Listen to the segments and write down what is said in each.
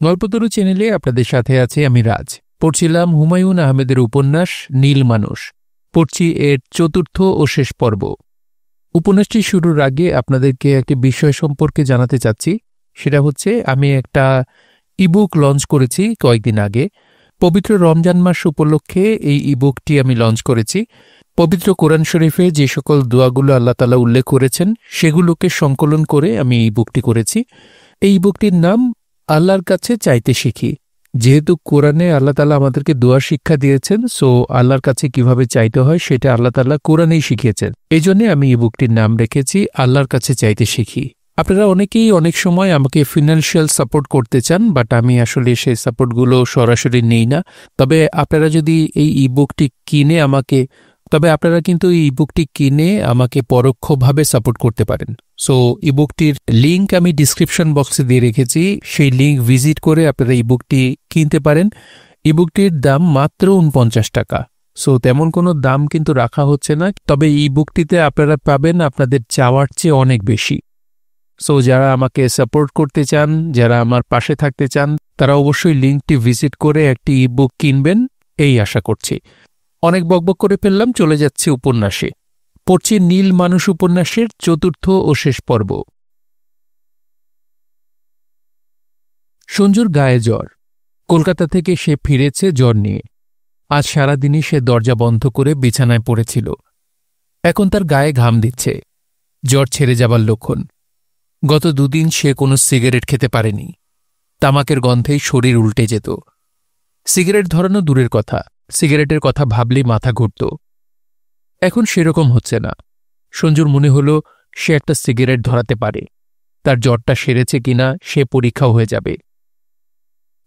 গল্পতরু চ্যানেলে আপনাদের সাথে আছে আমি রাজ। পড়ছিলাম হুমায়ুন আহমেদের উপন্যাস নীল মানুষ। পড়ছি এর চতুর্থ ও শেষ পর্ব। উপন্যাসটি শুরুর আগে আপনাদেরকে একটি বিষয় সম্পর্কে জানাতে চাচ্ছি। সেটা হচ্ছে আমি একটা ইবুক লঞ্চ করেছি কয়েকদিন আগে। পবিত্র রমজান মাস উপলক্ষে এই ইবুকটি আমি লঞ্চ করেছি। পবিত্র কোরআন শরীফে যে সকল দোয়াগুলো আল্লাহ তাআলা উল্লেখ করেছেন সেগুলোকে সংকলন করে আমি এই বুকটি করেছি। এই বুকটির নাম আল্লাহর কাছে চাইতে শিখি। যেহেতু কোরআনে আল্লাহ তাআলা আমাদেরকে দোয়ার শিক্ষা দিয়েছেন, সো আল্লাহর কাছে কিভাবে চাইতে হয় সেটা আল্লাহ তাআলা কোরআনেই শিখিয়েছেন। এই জন্যে আমি এই বুকটির নাম রেখেছি আল্লাহর কাছে চাইতে শিখি। আপনারা অনেকেই অনেক সময় আমাকে ফিনান্সিয়াল সাপোর্ট করতে চান, বাট আমি আসলে সেই সাপোর্টগুলো সরাসরি নেই না। তবে আপনারা যদি এই ইবুকটি কিনে আপনারা কিন্তু এই ইবুকটি কিনে আমাকে পরোক্ষভাবে সাপোর্ট করতে পারেন। সো ইবুকটির লিঙ্ক আমি ডিসক্রিপশন বক্সে দিয়ে রেখেছি, সেই লিঙ্ক ভিজিট করে আপনারা ইবুকটি কিনতে পারেন। ইবুকটির দাম মাত্র 49 টাকা। সো তেমন কোনো দাম কিন্তু রাখা হচ্ছে না, তবে ইবুকটিতে আপনারা পাবেন আপনাদের চাওয়ার চেয়ে অনেক বেশি। সো যারা আমাকে সাপোর্ট করতে চান, যারা আমার পাশে থাকতে চান, তারা অবশ্যই লিঙ্কটি ভিজিট করে একটি ইবুক কিনবেন, এই আশা করছি। অনেক বকবক করে ফেললাম, চলে যাচ্ছে উপন্যাসে। পড়ছি নীল মানুষ উপন্যাসের চতুর্থ ও শেষ পর্ব। সঞ্জুর গায়ে জ্বর। কলকাতা থেকে সে ফিরেছে জ্বর নিয়ে। আজ সারাদিনই সে দরজা বন্ধ করে বিছানায় পড়েছিল। এখন তার গায়ে ঘাম দিচ্ছে, জ্বর ছেড়ে যাবার লক্ষণ। গত দুদিন সে কোনো সিগারেট খেতে পারেনি। তামাকের গন্ধেই শরীর উল্টে যেত। সিগারেট ধরানো দূরের কথা, সিগারেটের কথা ভাবলেই মাথা ঘুরত। এখন সেরকম হচ্ছে না। সঞ্জুর মনে হল সে একটা সিগারেট ধরাতে পারে। তার জ্বরটা সেরেছে কিনা সে পরীক্ষাও হয়ে যাবে।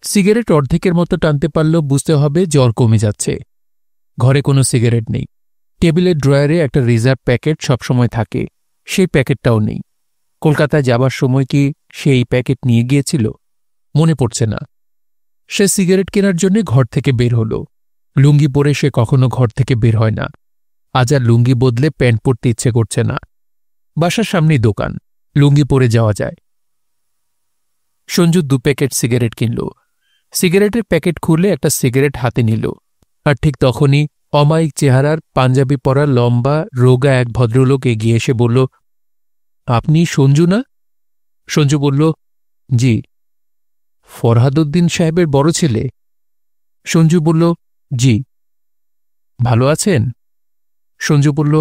সিগারেট অর্ধেকের মতো টানতে পারলেও বুঝতে হবে জ্বর কমে যাচ্ছে। ঘরে কোনো সিগারেট নেই। টেবিলের ড্রয়ারে একটা রিজার্ভ প্যাকেট সবসময় থাকে, সেই প্যাকেটটাও নেই। কলকাতায় যাবার সময় কি সে এই প্যাকেট নিয়ে গিয়েছিল? মনে পড়ছে না। সে সিগারেট কেনার জন্য ঘর থেকে বের হল। লুঙ্গি পরে সে কখনো ঘর থেকে বের হয় না। আজ আর লুঙ্গি বদলে প্যান্ট পরতে ইচ্ছে করছে না। বাসার সামনেই দোকান, লুঙ্গি পরে যাওয়া যায়। সঞ্জু 2 প্যাকেট সিগারেট কিনল। সিগারেটের প্যাকেট খুলে একটা সিগারেট হাতে নিল। আর ঠিক তখনই অমায়িক চেহারার পাঞ্জাবি পরা লম্বা রোগা এক ভদ্রলোক এগিয়ে এসে বলল, আপনি সঞ্জু না? সঞ্জু বলল, জি। ফরহাদউদ্দিন সাহেবের বড় ছেলে? সঞ্জু বলল, জি। ভালো আছেন? সঞ্জু বলল,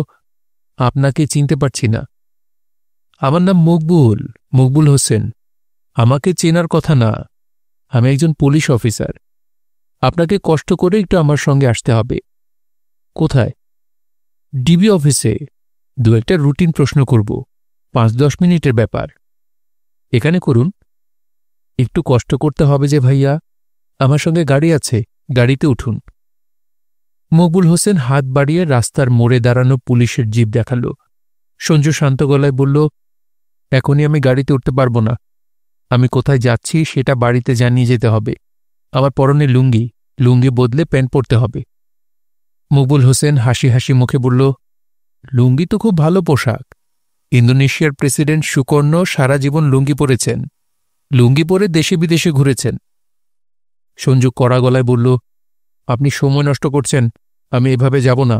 আপনাকে চিনতে পারছি না। আমার নাম মকবুল হোসেন। আমাকে চেনার কথা না, আমি একজন পুলিশ অফিসার। আপনাকে কষ্ট করে একটু আমার সঙ্গে আসতে হবে। কোথায়? ডিবি অফিসে। 2-1টা রুটিন প্রশ্ন করব, 5-10 মিনিটের ব্যাপার। এখানে করুন। একটু কষ্ট করতে হবে যে ভাইয়া। আমার সঙ্গে গাড়ি আছে, গাড়িতে উঠুন। মকবুল হোসেন হাত বাড়িয়ে রাস্তার মোড়ে দাঁড়ানো পুলিশের জিপ দেখাল। সঞ্জু শান্ত গলায় বলল, এখনই আমি গাড়িতে উঠতে পারব না। আমি কোথায় যাচ্ছি সেটা বাড়িতে জানিয়ে যেতে হবে। আমার পরনে লুঙ্গি বদলে প্যান্ট পরতে হবে। মকবুল হোসেন হাসি হাসি মুখে বলল, লুঙ্গি তো খুব ভালো পোশাক। ইন্দোনেশিয়ার প্রেসিডেন্ট সুকর্ণ সারা জীবন লুঙ্গি পরেছেন, লুঙ্গি পরে দেশে বিদেশে ঘুরেছেন। সঞ্জু কড়া গলায় বলল, আপনি সময় নষ্ট করছেন, আমি এভাবে যাব না।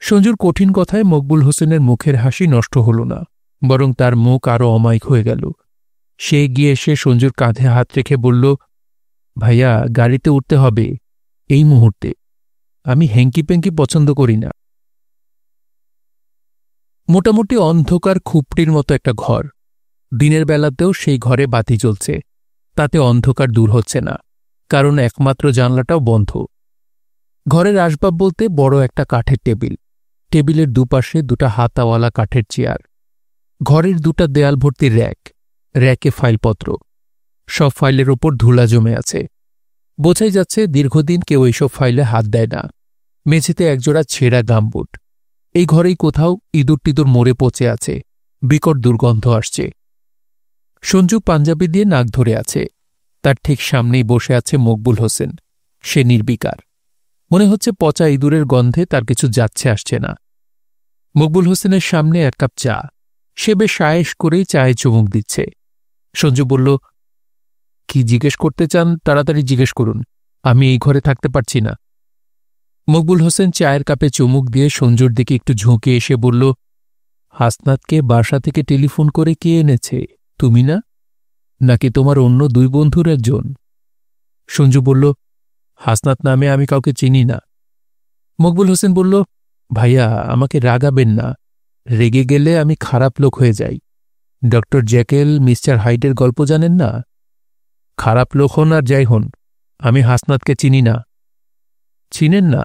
সঞ্জুর কঠিন কথায় মকবুল হোসেনের মুখের হাসি নষ্ট হল না, বরং তার মুখ আরও অমায়িক হয়ে গেল। সে গিয়ে এসে সঞ্জুর কাঁধে হাত রেখে বলল, ভাইয়া গাড়িতে উঠতে হবে এই মুহূর্তে। আমি হ্যাঙ্কি প্যাঙ্কি পছন্দ করি না। মোটামুটি অন্ধকার খুপড়ির মতো একটা ঘর। দিনের বেলাতেও সেই ঘরে বাতি জ্বলছে, তাতে অন্ধকার দূর হচ্ছে না, কারণ একমাত্র জানলাটাও বন্ধ। ঘরের আসবাব বলতে বড় একটা কাঠের টেবিল, টেবিলের দুপাশে 2টা হাতাওয়ালা কাঠের চেয়ার, ঘরের 2টা দেয়াল ভর্তি র্যাকে ফাইলপত্র। সব ফাইলের ওপর ধুলা জমে আছে। বোঝাই যাচ্ছে দীর্ঘদিন কেউ এইসব ফাইলে হাত দেয় না। মেঝেতে একজোড়া ছেঁড়া গামবুট। এই ঘরেই কোথাও ইঁদুর টিদুর মরে পচে আছে, বিকট দুর্গন্ধ আসছে। সঞ্জু পাঞ্জাবি দিয়ে নাক ধরে আছে। তার ঠিক সামনেই বসে আছে মকবুল হোসেন। সে নির্বিকার। মনে হচ্ছে পচা ইঁদুরের গন্ধে তার কিছু যাচ্ছে আসছে না। মকবুল হোসেনের সামনে 1 কাপ চা। সে বেশ আয়েশ করেই চায়ে চুমুক দিচ্ছে। সঞ্জু বলল, কি জিজ্ঞেস করতে চান তাড়াতাড়ি জিজ্ঞেস করুন, আমি এই ঘরে থাকতে পারছি না। মকবুল হোসেন চায়ের কাপে চুমুক দিয়ে সঞ্জুর দিকে একটু ঝুঁকে এসে বলল, হাসনাতকে বাসা থেকে টেলিফোন করে কে এনেছে, তুমি না, নাকি তোমার অন্য 2 বন্ধুর একজন? সঞ্জু বলল, হাসনাত নামে আমি কাউকে চিনি না। মকবুল হোসেন বলল, ভাইয়া আমাকে রাগাবেন না, রেগে গেলে আমি খারাপ লোক হয়ে যাই। ডক্টর জ্যাকেল মিস্টার হাইডের গল্প জানেন না? খারাপ লোক হন আর যাই হন, আমি হাসনাতকে চিনি না। চিনেন না?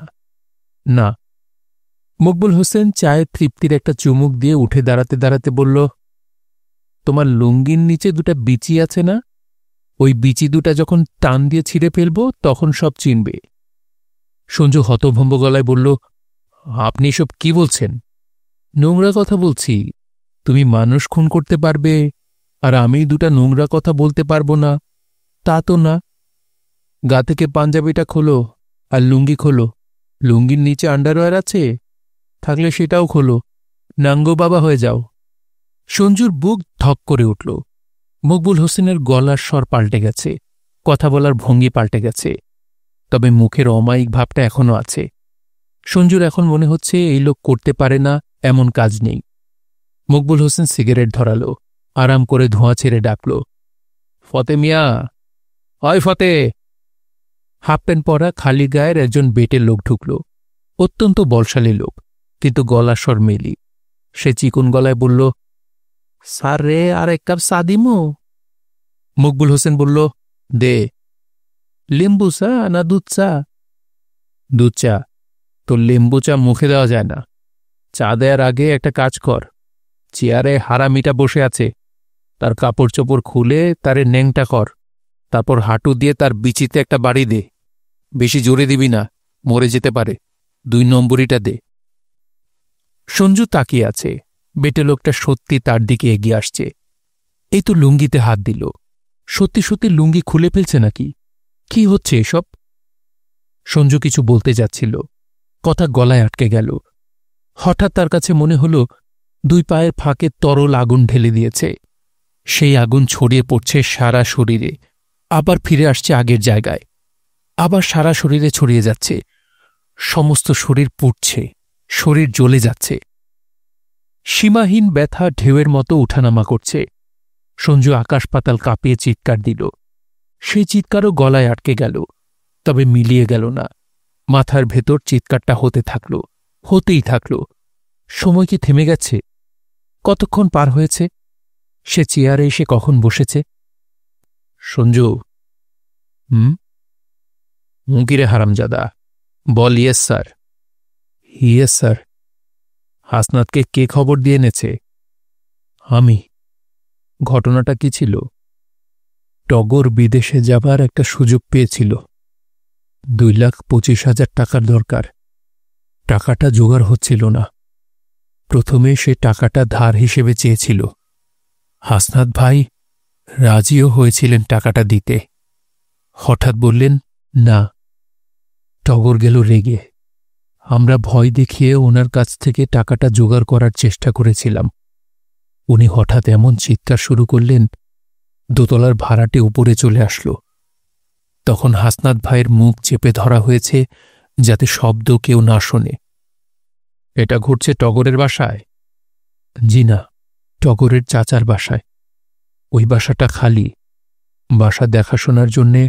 না। মকবুল হোসেন চায়ের তৃপ্তির একটা চুমুক দিয়ে উঠে দাঁড়াতে দাঁড়াতে বলল, তোমার লুঙ্গির নিচে 2টা বিচি আছে না, ওই বিচি 2টা যখন টান দিয়ে ছিঁড়ে ফেলব তখন সব চিনবে। সঞ্জু হতভম্ব গলায় বলল, আপনি এসব কি বলছেন? নোংরা কথা বলছি। তুমি মানুষ খুন করতে পারবে আর আমি 2টা নোংরা কথা বলতে পারবো না, তা তো না। গা থেকে পাঞ্জাবিটা খোলো আর লুঙ্গি খোলো। লুঙ্গির নিচে আন্ডারওয়্যার আছে? থাকলে সেটাও খোলো, নাঙ্গো বাবা হয়ে যাও। সঞ্জুর বুক ধক করে উঠল। মকবুল হোসেনের গলার স্বর পাল্টে গেছে, কথা বলার ভঙ্গি পাল্টে গেছে, তবে মুখের অমায়িক ভাবটা এখনও আছে। সঞ্জুর এখন মনে হচ্ছে এই লোক করতে পারে না এমন কাজ নেই। মকবুল হোসেন সিগারেট ধরালো, আরাম করে ধোঁয়া ছেড়ে ডাকল, ফতে মিয়া, অয় ফতে। হাফ প্যান্ট পরা খালি গায়ের একজন বেটের লোক ঢুকল। অত্যন্ত বলশালী লোক, কিন্তু গলার স্বর মেলি। সে চিকুন গলায় বলল, স্যার রে, আর 1 কাপ চা দিমু? মকবুল হোসেন বলল, দে। লেম্বু চা না দুধ চা? দুধ চা। তো লেম্বু চা মুখে দেওয়া যায় না। চা দেওয়ার আগে একটা কাজ কর, চেয়ারে হারামিটা বসে আছে, তার কাপড় চোপড় খুলে তারে ন্যাংটা কর, তারপর হাঁটু দিয়ে তার বিচিতে একটা বাড়ি দে। বেশি জোরে দিবি না, মরে যেতে পারে। 2 নম্বরীটা দে। সঞ্জু তাকিয়ে আছে। বেটে লোকটা সত্যি তার দিকে এগিয়ে আসছে। এই তো লুঙ্গিতে হাত দিল। সত্যি সত্যি লুঙ্গি খুলে ফেলছে নাকি? কি হচ্ছে এসব? সঞ্জু কিছু বলতে যাচ্ছিল, কথা গলায় আটকে গেল। হঠাৎ তার কাছে মনে হল 2 পায়ের ফাঁকে তরল আগুন ঢেলে দিয়েছে। সেই আগুন ছড়িয়ে পড়ছে সারা শরীরে, আবার ফিরে আসছে আগের জায়গায়, আবার সারা শরীরে ছড়িয়ে যাচ্ছে। সমস্ত শরীর পুড়ছে, শরীর জ্বলে যাচ্ছে। সীমাহীন ব্যথা ঢেউয়ের মতো উঠানামা করছে। সঞ্জু আকাশ পাতাল কাঁপিয়ে চিৎকার দিল। সেই চিৎকারও গলায় আটকে গেল, তবে মিলিয়ে গেল না। মাথার ভেতর চিৎকারটা হতে থাকল, হতেই থাকল। সময় কি থেমে গেছে? কতক্ষণ পার হয়েছে? সে চেয়ারে এসে কখন বসেছে? সঞ্জু, মুকিরে হারামজাদা, বল। Yes sir. Yes sir. হাসনাতকে কে খবর দিয়ে এনেছে? আমি। ঘটনাটা কি ছিল? টগর বিদেশে যাবার একটা সুযোগ পেয়েছিল। 2,25,000 টাকার দরকার। টাকাটা জোগাড় হচ্ছিল না। প্রথমে সে টাকাটা ধার হিসেবে চেয়েছিল। হাসনাত ভাই রাজিও হয়েছিলেন টাকাটা দিতে। হঠাৎ বললেন না। টগর গেল রেগে। আমরা ভয় দেখিয়ে ওনার কাছ থেকে টাকাটা জোগাড় করার চেষ্টা করেছিলাম। উনি হঠাৎ এমন চিৎকার শুরু করলেন, 2তলার ভাড়াটে উপরে চলে আসলো। তখন হাসনাত ভাইয়ের মুখ চেপে ধরা হয়েছে যাতে শব্দ কেউ না শোনে। এটা ঘটছে টগরের বাসায়? জি না, টগরের চাচার বাসায়। ওই বাসাটা খালি। বাসা দেখাশোনার জন্যে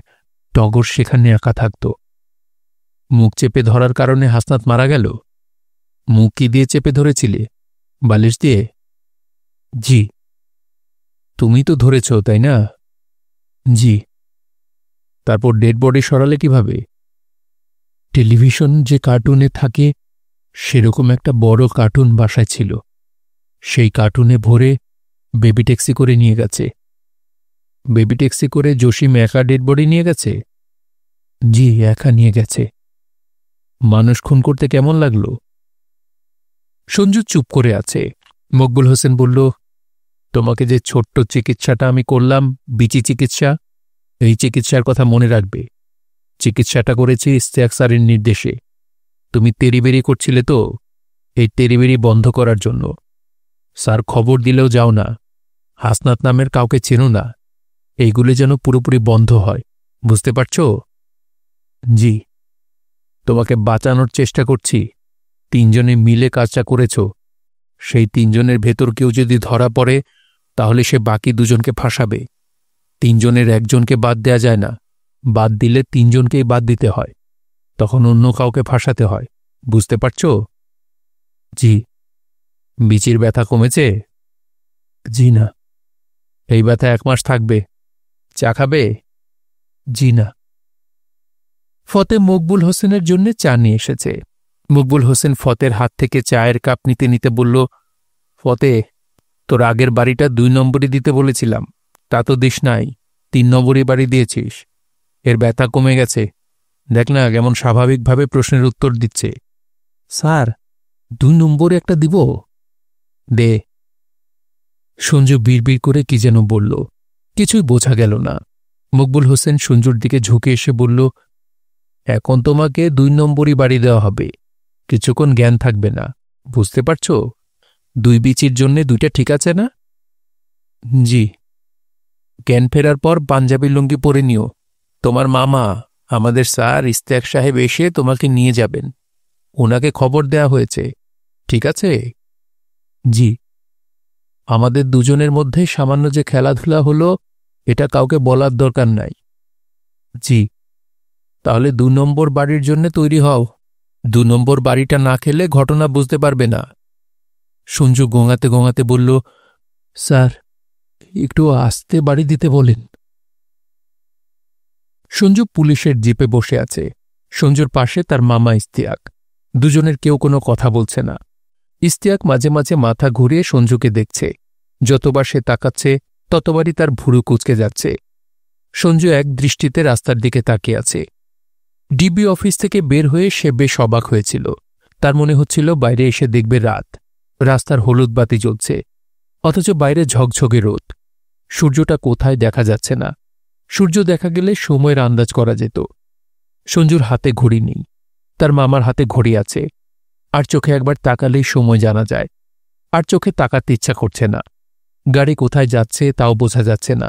টগর সেখানে একা থাকত। মুখ চেপে ধরার কারণে হাসনাত মারা গেল? মুখ কি দিয়ে চেপে ধরেছিলে? বালিশ দিয়ে? জি। তুমি তো ধরেছ, তাই না? জি। তারপর ডেড বডি সরালে কিভাবে? টেলিভিশন যে কার্টুনে থাকে সেরকম একটা বড় কার্টুন বাসায় ছিল। সেই কার্টুনে ভরে বেবি ট্যাক্সি করে নিয়ে গেছে। বেবি ট্যাক্সি করে জসিম একা ডেড বডি নিয়ে গেছে? জি, একা নিয়ে গেছে। মানুষ খুন করতে কেমন লাগলো? সঞ্জু চুপ করে আছে। মকবুল হোসেন বলল, তোমাকে যে ছোট্ট চিকিৎসাটা আমি করলাম, বিচি চিকিৎসা, এই চিকিৎসার কথা মনে রাখবে। চিকিৎসাটা করেছি ইস্তেয়াক স্যারের নির্দেশে। তুমি তেরিবেরি করছিলে তো, এই তেরিবেরি বন্ধ করার জন্য। স্যার খবর দিলেও যাও না। হাসনাত নামের কাউকে চেনো না। এইগুলি যেন পুরোপুরি বন্ধ হয়, বুঝতে পারছ? জি। তোমাকে বাঁচানোর চেষ্টা করছি। 3 জনে মিলে কাজটা করেছ। সেই 3 জনের ভেতর কেউ যদি ধরা পড়ে তাহলে সে বাকি 2 জনকে ফাঁসাবে। 3 জনের 1 জনকে বাদ দেয়া যায় না। বাদ দিলে 3 জনকেই বাদ দিতে হয়। তখন অন্য কাউকে ফাঁসাতে হয়, বুঝতে পারছ? জি। বিচির ব্যথা কমেছে? জি না। এই ব্যথা 1 মাস থাকবে। চা খাবে? জি না। ফতে মকবুল হোসেনের জন্য চা নিয়ে এসেছে। মকবুল হোসেন ফতের হাত থেকে চায়ের কাপ নিতে নিতে বলল, ফতে, তোর আগের বাড়িটা 2 নম্বরই দিতে বলেছিলাম, তা তো দিস নাই, 3 নম্বরই বাড়ি দিয়েছিস। এর ব্যথা কমে গেছে। দেখ না কেমন স্বাভাবিকভাবে প্রশ্নের উত্তর দিচ্ছে। স্যার, 2 নম্বরে একটা দিব? দে। সঞ্জু বিড়বিড় করে কি যেন বলল, কিছুই বোঝা গেল না। মকবুল হোসেন সঞ্জুর দিকে ঝুঁকে এসে বলল, এখন তোমাকে 2 নম্বরই বাড়ি দেওয়া হবে। কিছুক্ষণ জ্ঞান থাকবে না, বুঝতে পারছ? 2 বিচির জন্যে 2টা ঠিক আছে না? জি। জ্ঞান ফেরার পর পাঞ্জাবি লুঙ্গি পরে নিও। তোমার মামা, আমাদের স্যার ইস্তেক সাহেব এসে তোমাকে নিয়ে যাবেন। ওনাকে খবর দেয়া হয়েছে, ঠিক আছে? জি। আমাদের 2 জনের মধ্যে সামান্য যে খেলাধুলা হলো, এটা কাউকে বলার দরকার নাই। জি। তাহলে 2 নম্বর বাড়ির জন্য তৈরি হও। 2 নম্বর বাড়িটা না খেলে ঘটনা বুঝতে পারবে না। সঞ্জু গোঙাতে গোঙাতে বলল, স্যার, একটু আস্তে বাড়ি দিতে বলেন। সঞ্জু পুলিশের জিপে বসে আছে। সঞ্জুর পাশে তার মামা ইস্তিয়াক। 2 জনের কেউ কোনো কথা বলছে না। ইস্তিয়াক মাঝে মাঝে মাথা ঘুরিয়ে সঞ্জুকে দেখছে। যতবার সে তাকাচ্ছে ততবারই তার ভুরু কুঁচকে যাচ্ছে। সঞ্জু এক দৃষ্টিতে রাস্তার দিকে তাকিয়ে আছে। ডিবি অফিস থেকে বের হয়ে সে বেশ অবাক হয়েছিল। তার মনে হচ্ছিল বাইরে এসে দেখবে রাত। রাস্তার হলুদ বাতি জ্বলছে, অথচ বাইরে ঝকঝকে রোদ। সূর্যটা কোথায় দেখা যাচ্ছে না। সূর্য দেখা গেলে সময়ের আন্দাজ করা যেত। সঞ্জুর হাতে ঘড়ি নেই, তার মামার হাতে ঘড়ি আছে। আর চোখে একবার তাকালেই সময় জানা যায়। আর চোখে তাকাতে ইচ্ছা করছে না। গাড়ি কোথায় যাচ্ছে তাও বোঝা যাচ্ছে না।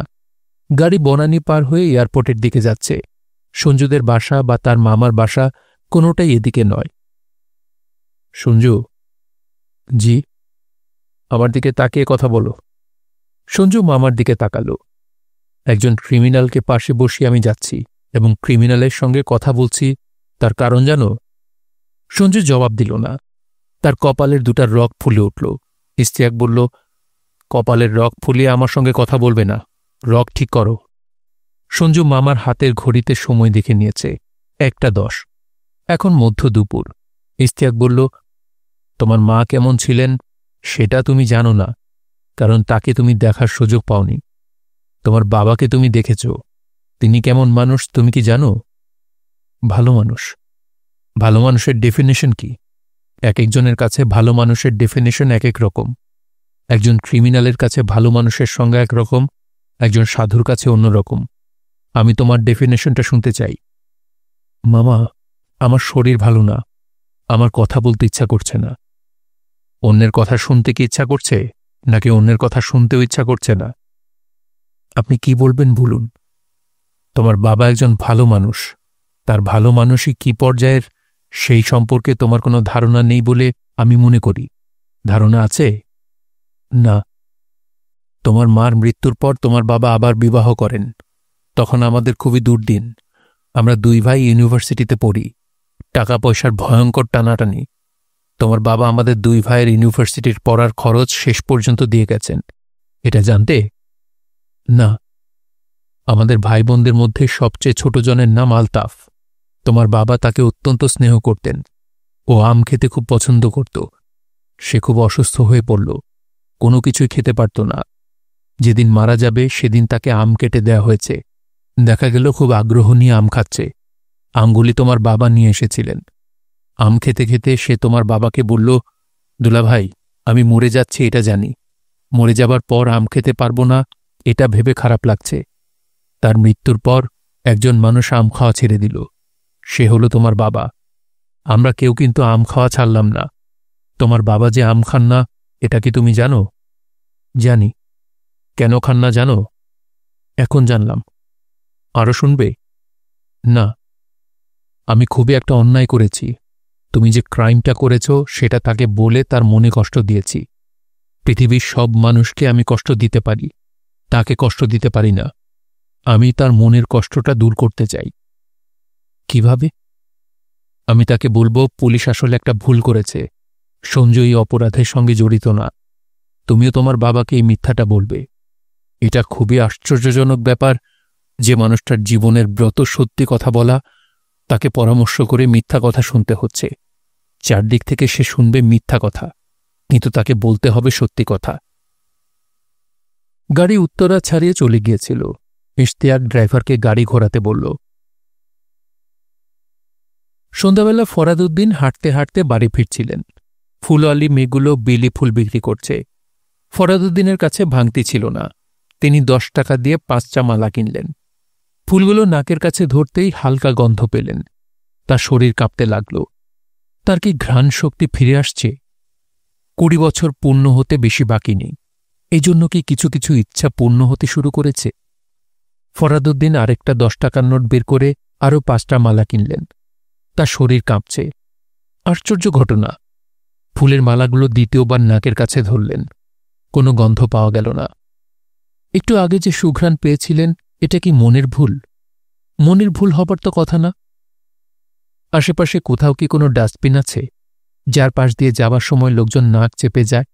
গাড়ি বনানী পার হয়ে এয়ারপোর্টের দিকে যাচ্ছে। সঞ্জুদের বাসা বা তার মামার বাসা কোনোটাই এদিকে নয়। সঞ্জু। জি। আমার দিকে তাকিয়ে কথা বলো। সঞ্জু মামার দিকে তাকালো। একজন ক্রিমিনালকে পাশে বসিয়ে আমি যাচ্ছি এবং ক্রিমিনালের সঙ্গে কথা বলছি, তার কারণ জানো? সঞ্জু জবাব দিল না। তার কপালের 2টা রগ ফুলে উঠল। ইস্তিয়াক বলল, কপালের রগ ফুলিয়ে আমার সঙ্গে কথা বলবে না, রগ ঠিক করো। সঞ্জু মামার হাতের ঘড়িতে সময় দেখে নিয়েছে, 1টা 10। এখন মধ্য দুপুর। ইস্তিয়াক বলল, তোমার মা কেমন ছিলেন সেটা তুমি জানো না, কারণ তাকে তুমি দেখার সুযোগ পাওনি। তোমার বাবাকে তুমি দেখেছ। তিনি কেমন মানুষ তুমি কি জানো? ভালো মানুষ। ভালো মানুষের ডেফিনেশন কি? এক একজনের কাছে ভালো মানুষের ডেফিনেশন এক এক রকম। একজন ক্রিমিনালের কাছে ভালো মানুষের সংজ্ঞা একরকম, একজন সাধুর কাছে অন্যরকম। আমি তোমার ডেফিনেশনটা শুনতে চাই। মামা, আমার শরীর ভালো না, আমার কথা বলতে ইচ্ছা করছে না। অন্যের কথা শুনতে কি ইচ্ছা করছে, নাকি অন্যের কথা শুনতেও ইচ্ছা করছে না? আপনি কি বলবেন বলুন। তোমার বাবা একজন ভালো মানুষ। তার ভালো মানুষই কি পর্যায়ের সেই সম্পর্কে তোমার কোনো ধারণা নেই বলে আমি মনে করি। ধারণা আছে? না। তোমার মার মৃত্যুর পর তোমার বাবা আবার বিবাহ করেন। তখন আমাদের খুবই দুর্দিন। আমরা 2 ভাই ইউনিভার্সিটিতে পড়ি। টাকা পয়সার ভয়ঙ্কর টানাটানি। তোমার বাবা আমাদের 2 ভাইয়ের ইউনিভার্সিটির পড়ার খরচ শেষ পর্যন্ত দিয়ে গেছেন। এটা জানতে? না। আমাদের ভাই বোনদের মধ্যে সবচেয়ে ছোট জনের নাম আলতাফ। তোমার বাবা তাকে অত্যন্ত স্নেহ করতেন। ও আম খেতে খুব পছন্দ করত। সে খুব অসুস্থ হয়ে পড়ল, কোনো কিছুই খেতে পারত না। যেদিন মারা যাবে সেদিন তাকে আম কেটে দেয়া হয়েছে। দেখা গেল খুব আগ্রহ নিয়ে আম খাচ্ছে। আমগুলি তোমার বাবা নিয়ে এসেছিলেন। আম খেতে খেতে সে তোমার বাবাকে বলল, দুলাভাই, আমি মরে যাচ্ছি এটা জানি। মরে যাবার পর আম খেতে পারব না এটা ভেবে খারাপ লাগছে। তার মৃত্যুর পর একজন মানুষ আম খাওয়া ছেড়ে দিল। সে হলো তোমার বাবা। আমরা কেউ কিন্তু আম খাওয়া ছাড়লাম না। তোমার বাবা যে আম খান না এটা কি তুমি জানো? জানি। কেন খান না জানো? এখন জানলাম। আরও শুনবে? না, আমি খুবই একটা অন্যায় করেছি। তুমি যে ক্রাইমটা করেছ সেটা তাকে বলে তার মনে কষ্ট দিয়েছি। পৃথিবীর সব মানুষকে আমি কষ্ট দিতে পারি, তাকে কষ্ট দিতে পারি না। আমি তার মনের কষ্টটা দূর করতে চাই। কিভাবে? আমি তাকে বলবো পুলিশ আসলে একটা ভুল করেছে, সঞ্জয় অপরাধের সঙ্গে জড়িত না। তুমিও তোমার বাবাকে এই মিথ্যাটা বলবে। এটা খুবই আশ্চর্যজনক ব্যাপার যে মানুষটার জীবনের ব্রত সত্যি কথা বলা, তাকে পরামর্শ করে মিথ্যা কথা শুনতে হচ্ছে। চারদিক থেকে সে শুনবে মিথ্যা কথা, কিন্তু তাকে বলতে হবে সত্যি কথা। গাড়ি উত্তরা ছাড়িয়ে চলে গিয়েছিল। ইশতিয়াক ড্রাইভারকে গাড়ি ঘোরাতে বলল। সন্ধ্যাবেলা ফরাদউদ্দিন হাঁটতে হাঁটতে বাড়ি ফিরছিলেন। ফুলওয়ালি মেয়েগুলো বেলি ফুল বিক্রি করছে। ফরাদউদ্দিনের কাছে ভাঙতি ছিল না। তিনি 10 টাকা দিয়ে 5টা মালা কিনলেন। ফুলগুলো নাকের কাছে ধরতেই হালকা গন্ধ পেলেন। তার শরীর কাঁপতে লাগল। তার কি ঘ্রাণ শক্তি ফিরে আসছে? 20 বছর পূর্ণ হতে বেশি বাকি নেই। এই জন্য কি কিছু কিছু ইচ্ছা পূর্ণ হতে শুরু করেছে? ফরাদউদ্দিন আরেকটা 10 টাকার নোট বের করে আরও 5টা মালা কিনলেন। তার শরীর কাঁপছে। আশ্চর্য ঘটনা, ফুলের মালাগুলো দ্বিতীয়বার নাকের কাছে ধরলেন। কোনো গন্ধ পাওয়া গেল না। একটু আগে যে সুঘ্রাণ পেয়েছিলেন, এটা কি মনের ভুল? মনের ভুল হবার তো কথা না। আশেপাশে কোথাও কি কোনো ডাস্টবিন আছে, যার পাশ দিয়ে যাবার সময় লোকজন নাক চেপে যায়?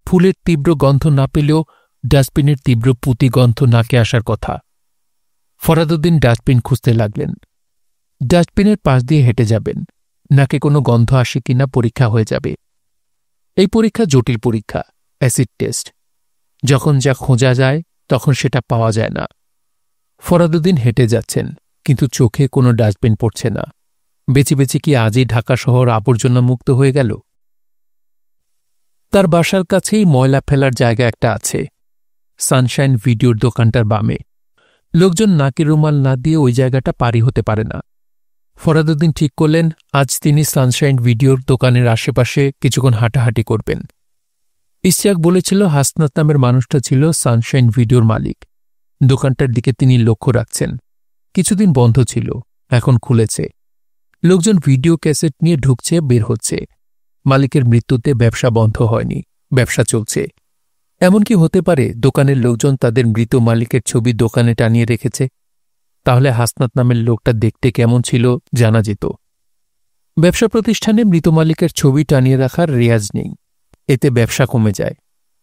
ফুলের তীব্র গন্ধ না পেলেও ডাস্টবিনের তীব্র পুঁতি গন্ধ নাকে আসার কথা। ফরাদউদ্দিন ডাস্টবিন খুঁজতে লাগলেন। ডাস্টবিনের পাশ দিয়ে হেঁটে যাবেন, নাকে কোনো গন্ধ আসে কিনা পরীক্ষা হয়ে যাবে। এই পরীক্ষা জটিল পরীক্ষা, অ্যাসিড টেস্ট। যখন যা খোঁজা যায় তখন সেটা পাওয়া যায় না। ফরাদউদ্দিন হেঁটে যাচ্ছেন, কিন্তু চোখে কোনো ডাস্টবিন পড়ছে না। বেঁচে বেঁচে কি আজই ঢাকা শহর আবর্জনা মুক্ত হয়ে গেল? তার বাসার কাছেই ময়লা ফেলার জায়গা একটা আছে, সানশাইন ভিডিওর দোকানটার বামে। লোকজন নাকের রুমাল না দিয়ে ওই জায়গাটা পারি হতে পারে না। ফরাদউদ্দিন ঠিক করলেন আজ তিনি সানশাইন ভিডিওর দোকানের আশেপাশে কিছুক্ষণ হাঁটাহাঁটি করবেন। ইশতিয়াক বলেছিল হাসনাত নামের মানুষটা ছিল সানশাইন ভিডিওর মালিক। দোকানটার দিকে তিনি লক্ষ্য রাখছেন। কিছুদিন বন্ধ ছিল, এখন খুলেছে। লোকজন ভিডিও ক্যাসেট নিয়ে ঢুকছে, বের হচ্ছে। মালিকের মৃত্যুতে ব্যবসা বন্ধ হয়নি, ব্যবসা চলছে। এমনকি হতে পারে দোকানের লোকজন তাদের মৃত মালিকের ছবি দোকানে টানিয়ে রেখেছে। তাহলে হাসনাত নামের লোকটা দেখতে কেমন ছিল জানা যেত। ব্যবসা প্রতিষ্ঠানে মৃত মালিকের ছবি টানিয়ে রাখার রেয়াজ নেই, এতে ব্যবসা কমে যায়।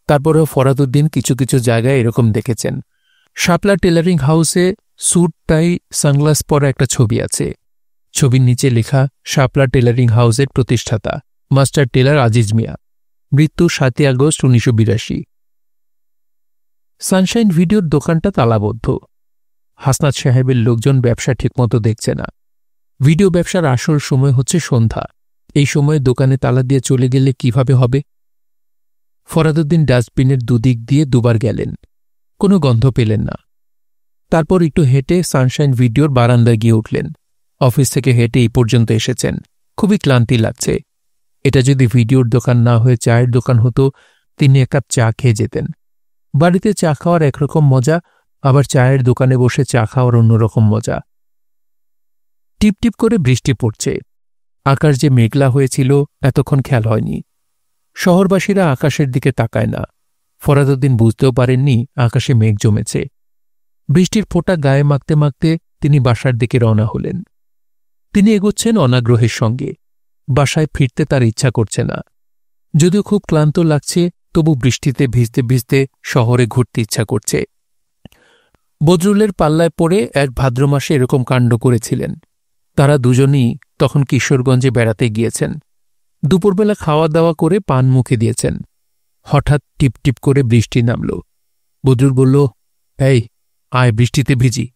তারপরেও ফরাদউদ্দিন কিছু কিছু জায়গায় এরকম দেখেছেন। শাপলা টেলারিং হাউসে স্যুট টাই সানগ্লাস পরা একটা ছবি আছে। ছবির নিচে লেখা শাপলা টেলারিং হাউসের প্রতিষ্ঠাতা মাস্টার টেলার আজিজ মিয়া, মৃত্যু 7 আগস্ট 1982। সানশাইন ভিডিওর দোকানটা তালাবদ্ধ। হাসনাত সাহেবের লোকজন ব্যবসা ঠিকমতো দেখছে না। ভিডিও ব্যবসার আসল সময় হচ্ছে সন্ধ্যা। এই সময়ে দোকানে তালা দিয়ে চলে গেলে কিভাবে হবে? ফরাদউদ্দিন ডাস্টবিনের দুদিক দিয়ে দুবার গেলেন, কোনো গন্ধ পেলেন না। তারপর একটু হেঁটে সানশাইন ভিডিওর বারান্দায় গিয়ে উঠলেন। অফিস থেকে হেঁটে এই পর্যন্ত এসেছেন, খুবই ক্লান্তি লাগছে। এটা যদি ভিডিওর দোকান না হয়ে চায়ের দোকান হতো, তিনি 1 কাপ চা খেয়ে যেতেন। বাড়িতে চা খাওয়ার একরকম মজা, আবার চায়ের দোকানে বসে চা খাওয়ার অন্যরকম মজা। টিপ টিপ করে বৃষ্টি পড়ছে। আকাশ যে মেঘলা হয়েছিল এতক্ষণ খেয়াল হয়নি। শহরবাসীরা আকাশের দিকে তাকায় না। ফরাদউদ্দিন বুঝতেও পারেননি আকাশে মেঘ জমেছে। বৃষ্টির ফোঁটা গায়ে মাখতে মাখতে তিনি বাসার দিকে রওনা হলেন। তিনি এগোচ্ছেন অনাগ্রহের সঙ্গে। বাসায় ফিরতে তার ইচ্ছা করছে না। যদিও খুব ক্লান্ত লাগছে, তবু বৃষ্টিতে ভিজতে ভিজতে শহরে ঘুরতে ইচ্ছা করছে। বদরুলের পাল্লায় পড়ে এক ভাদ্র মাসে এরকম কাণ্ড করেছিলেন। তারা দুজনই তখন কিশোরগঞ্জে বেড়াতে গিয়েছেন। দুপুরবেলা খাওয়া দাওয়া করে পান মুখে দিয়েছেন। হঠাৎ টিপটিপ করে বৃষ্টি নামল। বদরুল বলল, এই আয় বৃষ্টিতে ভিজি।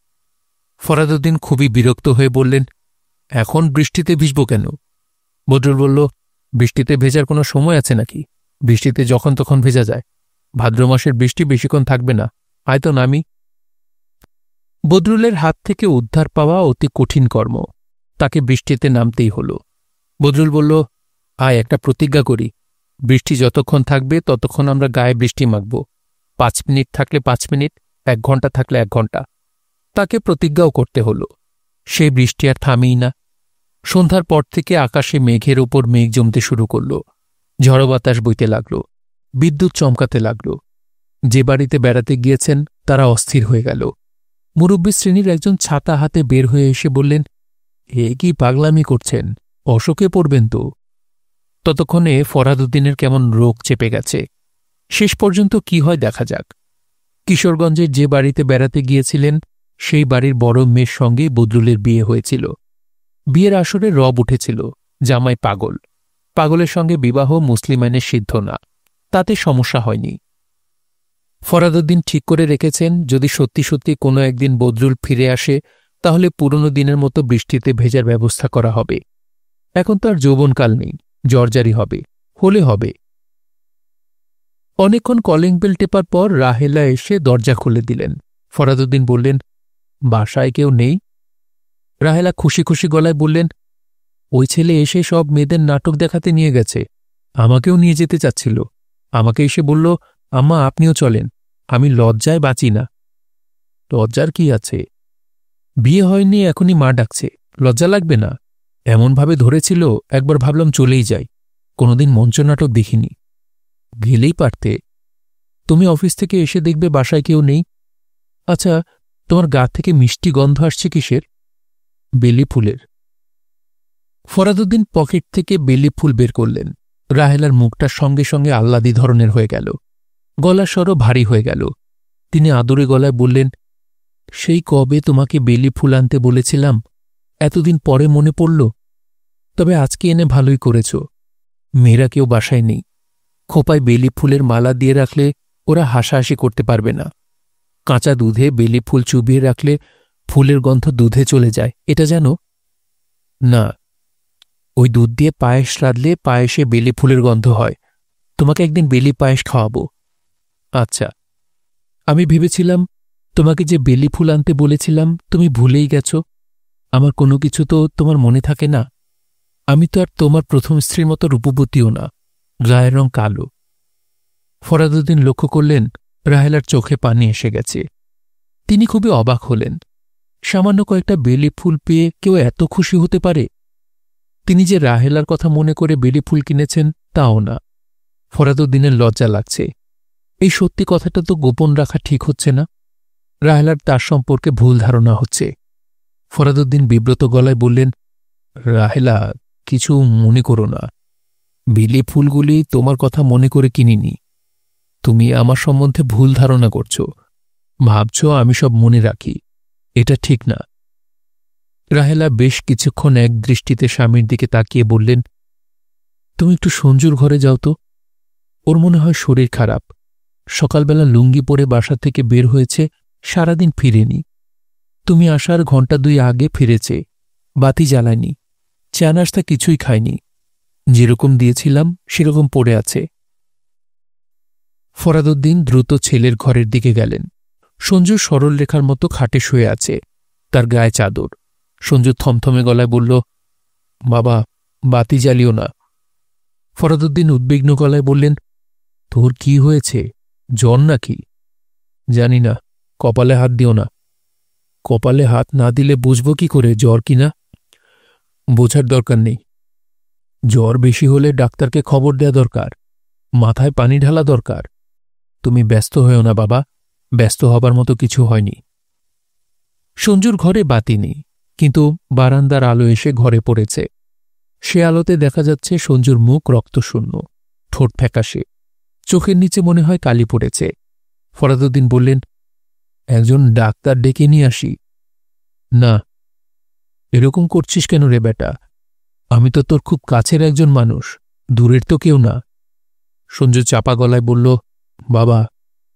ফরাদউদ্দিন খুবই বিরক্ত হয়ে বললেন, এখন বৃষ্টিতে ভিজব কেন? বদরুল বলল, বৃষ্টিতে ভেজার কোনো সময় আছে নাকি? বৃষ্টিতে যখন তখন ভেজা যায়। ভাদ্র মাসের বৃষ্টি বেশিক্ষণ থাকবে না, আয় তো নামি। বদরুলের হাত থেকে উদ্ধার পাওয়া অতি কঠিন কর্ম। তাকে বৃষ্টিতে নামতেই হল। বদরুল বলল, আয় একটা প্রতিজ্ঞা করি, বৃষ্টি যতক্ষণ থাকবে ততক্ষণ আমরা গায়ে বৃষ্টি মাখব। 5 মিনিট থাকলে 5 মিনিট, 1 ঘণ্টা থাকলে 1 ঘণ্টা। তাকে প্রতিজ্ঞাও করতে হল। সেই বৃষ্টি আর থামেই না। সন্ধ্যার পর থেকে আকাশে মেঘের ওপর মেঘ জমতে শুরু করল। ঝড়ো বাতাস বইতে লাগল, বিদ্যুৎ চমকাতে লাগল। যে বাড়িতে বেড়াতে গিয়েছেন তারা অস্থির হয়ে গেল। মুরব্বী শ্রেণীর একজন ছাতা হাতে বের হয়ে এসে বললেন, এ কি পাগলামি করছেন, অশোকে পড়বেন তো। ততক্ষণে ফরহাদউদ্দিনের কেমন রোগ চেপে গেছে। শেষ পর্যন্ত কি হয় দেখা যাক। কিশোরগঞ্জের যে বাড়িতে বেড়াতে গিয়েছিলেন সেই বাড়ির বড় মেয়ের সঙ্গে বদরুলের বিয়ে হয়েছিল। বিয়ের আসরে রব উঠেছিল, জামাই পাগল। পাগলের সঙ্গে বিবাহ মুসলিম আইনে সিদ্ধ না, তাতে সমস্যা হয়নি। ফরহাদউদ্দিন ঠিক করে রেখেছেন যদি সত্যি সত্যি কোনো একদিন বদরুল ফিরে আসে তাহলে পুরনো দিনের মতো বৃষ্টিতে ভেজার ব্যবস্থা করা হবে। এখন তার যৌবনকাল নেই, জর্জারি হবে, হলে হবে। অনেকক্ষণ কলিং বেল টেপার পর রাহেলা এসে দরজা খুলে দিলেন। ফরহাদউদ্দিন বললেন, বাসায় কেউ নেই? রাহেলা খুশি খুশি গলায় বললেন, ওই ছেলে এসে সব মেয়েদের নাটক দেখাতে নিয়ে গেছে। আমাকেও নিয়ে যেতে চাচ্ছিল। আমাকে এসে বলল, আম্মা আপনিও চলেন, আমি লজ্জায় বাঁচি না। লজ্জার কি আছে? বিয়ে হয়নি, এখনই মা ডাকছে, লজ্জা লাগবে না? এমনভাবে ধরেছিল একবার ভাবলাম চলেই যাই, কোনোদিন মঞ্চনাটক দেখিনি। গেলেই পারতে। তুমি অফিস থেকে এসে দেখবে বাসায় কেউ নেই। আচ্ছা, তোমার গা থেকে মিষ্টি গন্ধ আসছে কিসের? বেলি ফুলের। ফরহাদউদ্দিন পকেট থেকে বেলি ফুল বের করলেন। রাহেলার মুখটা সঙ্গে সঙ্গে আহ্লাদী ধরনের হয়ে গেল, গলার স্বরও ভারী হয়ে গেল। তিনি আদরে গলায় বললেন, সেই কবে তোমাকে বেলি ফুল আনতে বলেছিলাম, এতদিন পরে মনে পড়ল। তবে আজকে এনে ভালোই করেছ। মেয়েরা কেউ বাসায় নেই। খোপায় বেলি ফুলের মালা দিয়ে রাখলে ওরা হাসাহাসি করতে পারবে না। কাঁচা দুধে বেলি ফুল চুবিয়ে রাখলে ফুলের গন্ধ দুধে চলে যায়, এটা জানো? না, ওই দুধ দিয়ে পায়েস রাঁধলে পায়েসে বেলি ফুলের গন্ধ হয়। তোমাকে একদিন বেলি পায়েস খাওয়াবো। আচ্ছা। আমি ভেবেছিলাম তোমাকে যে বেলি ফুল আনতে বলেছিলাম তুমি ভুলেই গেছ। আমার কোনো কিছু তো তোমার মনে থাকে না। আমি তো আর তোমার প্রথম স্ত্রীর মতো রূপবতীও না, গায়ের রং কালো। ফরহাদউদ্দিন লক্ষ্য করলেন রাহেলার চোখে পানি এসে গেছে। তিনি খুবই অবাক হলেন। সামান্য কয়েকটা বেলি ফুল পেয়ে কেউ এত খুশি হতে পারে? তিনি যে রাহেলার কথা মনে করে বেলি ফুল কিনেছেন তাও না। ফরহাদউদ্দিনের লজ্জা লাগছে। এই সত্যি কথাটা তো গোপন রাখা ঠিক হচ্ছে না। রাহেলার তার সম্পর্কে ভুল ধারণা হচ্ছে। ফরহাদউদ্দিন বিব্রত গলায় বললেন, রাহেলা, কিছু মনে করো না। বেলি ফুলগুলি তোমার কথা মনে করে কিনিনি। তুমি আমার সম্বন্ধে ভুল ধারণা করছ, ভাবছ আমি সব মনে রাখি। এটা ঠিক না। রাহেলা বেশ কিছুক্ষণ এক দৃষ্টিতে স্বামীর দিকে তাকিয়ে বললেন, তুমি একটু সঞ্জুর ঘরে যাও তো। ওর মনে হয় শরীর খারাপ। সকালবেলা লুঙ্গি পরে বাসা থেকে বের হয়েছে, সারাদিন ফিরেনি। তুমি আসার ঘণ্টা 2 আগে ফিরেছে, বাতি জ্বালায়নি, চা নাশতা কিছুই খায়নি। যেরকম দিয়েছিলাম সেরকম পড়ে আছে। ফরহাদউদ্দিন দ্রুত ছেলের ঘরের দিকে গেলেন। সঞ্জু সরল রেখার মতো খাটে শুয়ে আছে, তার গায়ে চাদর। সঞ্জু থমথমে গলায় বলল, বাবা, বাতি জ্বালিও না। ফরহাদউদ্দিন উদ্বিগ্ন গলায় বললেন, তোর কি হয়েছে, জ্বর নাকি? জানি না, কপালে হাত দিও না। কপালে হাত না দিলে বুঝব কি করে জ্বর কিনা? বোঝার দরকার নেই। জ্বর বেশি হলে ডাক্তারকে খবর দেয়া দরকার, মাথায় পানি ঢালা দরকার। তুমি ব্যস্ত হয়েও না বাবা, ব্যস্ত হবার মতো কিছু হয়নি। সঞ্জুর ঘরে বাতি নেই, কিন্তু বারান্দার আলো এসে ঘরে পড়েছে। সে আলোতে দেখা যাচ্ছে সঞ্জুর মুখ রক্তশূন্য, ঠোঁট ফ্যাকাশে, চোখের নিচে মনে হয় কালি পড়েছে। ফরহাদউদ্দিন বললেন, একজন ডাক্তার ডেকে নিয়ে আসি। না। এরকম করছিস কেন রে বেটা? আমি তো তোর খুব কাছের একজন মানুষ, দূরের তো কেউ না। সঞ্জু চাপা গলায় বলল, বাবা,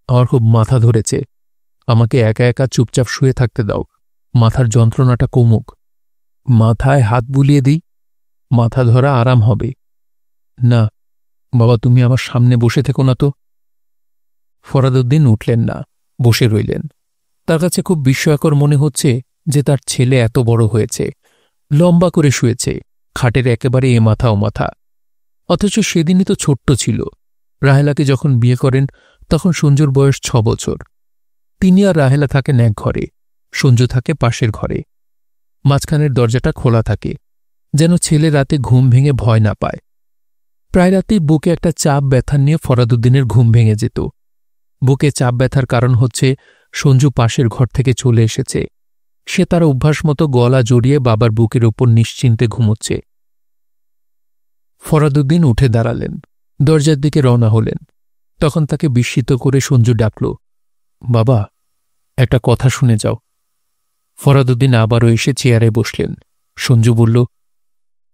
আমার খুব মাথা ধরেছে, আমাকে একা একা চুপচাপ শুয়ে থাকতে দাও, মাথার যন্ত্রণাটা কমুক। মাথায় হাত বুলিয়ে দিই, মাথা ধরা আরাম হবে। না বাবা, তুমি আমার সামনে বসে থেকো না তো। ফরহাদউদ্দিন উঠলেন না, বসে রইলেন। তার কাছে খুব বিস্ময়কর মনে হচ্ছে যে তার ছেলে এত বড় হয়েছে, লম্বা করে শুয়েছে, খাটের একেবারে এ মাথা ও মাথা। অথচ সেদিনই তো ছোট্ট ছিল। রাহেলাকে যখন বিয়ে করেন তখন সঞ্জুর বয়স 6 বছর। তিনি আর রাহেলা থাকেন এক ঘরে, সঞ্জু থাকে পাশের ঘরে। মাঝখানের দরজাটা খোলা থাকে, যেন ছেলে রাতে ঘুম ভেঙে ভয় না পায়। প্রায় রাতেই বুকে একটা চাপ ব্যথা নিয়ে ফরাদুদ্দিনের ঘুম ভেঙে যেত। বুকে চাপ ব্যথার কারণ হচ্ছে সঞ্জু পাশের ঘর থেকে চলে এসেছে। সে তার অভ্যাস মতো গলা জড়িয়ে বাবার বুকের ওপর নিশ্চিন্তে ঘুমোচ্ছে। ফরাদুদ্দিন উঠে দাঁড়ালেন, দরজার দিকে রওনা হলেন। তখন তাকে বিস্মিত করে সঞ্জু ডাকল, বাবা, একটা কথা শুনে যাও। ফরাদুদ্দিন আবারও এসে চেয়ারে বসলেন। সঞ্জু বলল,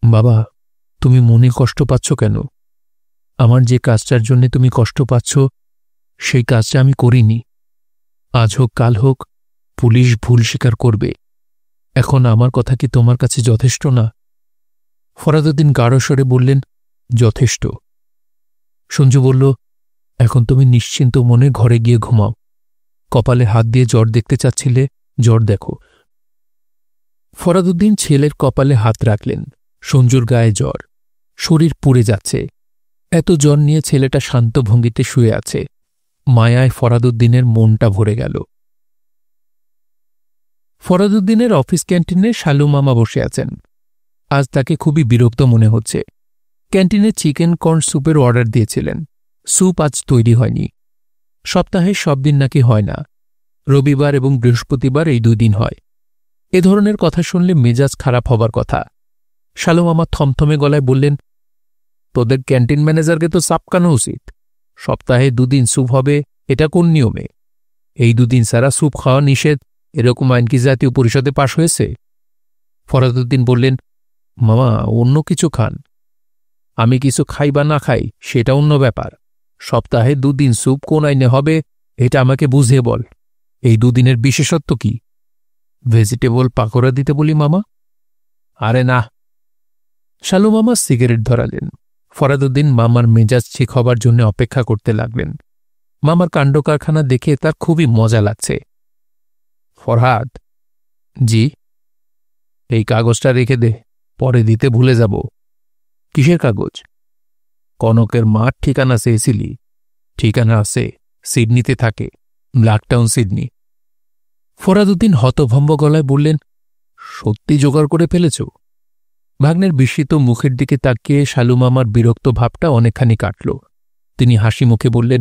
বাবা, তুমি মনে কষ্ট পাচ্ছ কেন? আমার যে কাজটার জন্য তুমি কষ্ট পাচ্ছ, সেই কাজটা আমি করিনি। আজ হোক কাল হোক পুলিশ ভুল স্বীকার করবে। এখন আমার কথা কি তোমার কাছে যথেষ্ট না? ফরাদুদ্দিন গাঢ় স্বরে বললেন, যথেষ্ট। সঞ্জু বলল, এখন তুমি নিশ্চিন্ত মনে ঘরে গিয়ে ঘুমাও। কপালে হাত দিয়ে জ্বর দেখতে চাচ্ছিলে, জ্বর দেখো। ফরাদুদ্দিন ছেলের কপালে হাত রাখলেন। সঞ্জুর গায়ে জ্বর, শরীর পুড়ে যাচ্ছে। এত জ্বর নিয়ে ছেলেটা শান্ত ভঙ্গিতে শুয়ে আছে। মায়ায় ফরাদুদ্দিনের মনটা ভরে গেল। ফরাদুদ্দিনের অফিস ক্যান্টিনে শালু মামা বসে আছেন। আজ তাকে খুবই বিরক্ত মনে হচ্ছে। ক্যান্টিনে চিকেন কর্ন স্যুপের অর্ডার দিয়েছিলেন। স্যুপ আজ তৈরি হয়নি। সপ্তাহে সব দিন নাকি হয় না, রবিবার এবং বৃহস্পতিবার এই 2 দিন হয়। এ ধরনের কথা শুনলে মেজাজ খারাপ হবার কথা। শালু মামা থমথমে গলায় বললেন, তোদের ক্যান্টিন ম্যানেজারকে তো চাপকানো উচিত। সপ্তাহে 2 দিন স্যুপ হবে, এটা কোন নিয়মে? এই 2 দিন ছাড়া স্যুপ খাওয়া নিষেধ, এরকম আইন কি জাতীয় পরিষদে পাশ হয়েছে? ফরাদুদ্দিন বললেন, মামা, অন্য কিছু খান। আমি কিছু খাই বা না খাই সেটা অন্য ব্যাপার। সপ্তাহে 2 দিন স্যুপ কোন আইনে হবে এটা আমাকে বুঝিয়ে বল। এই 2 দিনের বিশেষত্ব কি? ভেজিটেবল পাকোড়া দিতে বলি মামা। আরে না। শালু মামা সিগারেট ধরালেন। ফরাদুদ্দিন মামার মেজাজ ঠিক হবার জন্য অপেক্ষা করতে লাগলেন। মামার কাণ্ডকারখানা দেখে তার খুবই মজা লাগছে। ফরহাদ। জি। এই কাগজটা রেখে দে, পরে দিতে ভুলে যাব। কিসের কাগজ? কনকের মার ঠিকানা চেয়েছিলি? ঠিকানা আছে, সিডনিতে থাকে, ব্ল্যাকটাউন সিডনি। ফরাদুদ্দিন হতভম্ব গলায় বললেন, সত্যি জোগাড় করে ফেলেছ? ভাগ্নের বিস্মিত মুখের দিকে তাকিয়ে শালু মামার বিরক্ত ভাবটা অনেকখানি কাটল। তিনি হাসি মুখে বললেন,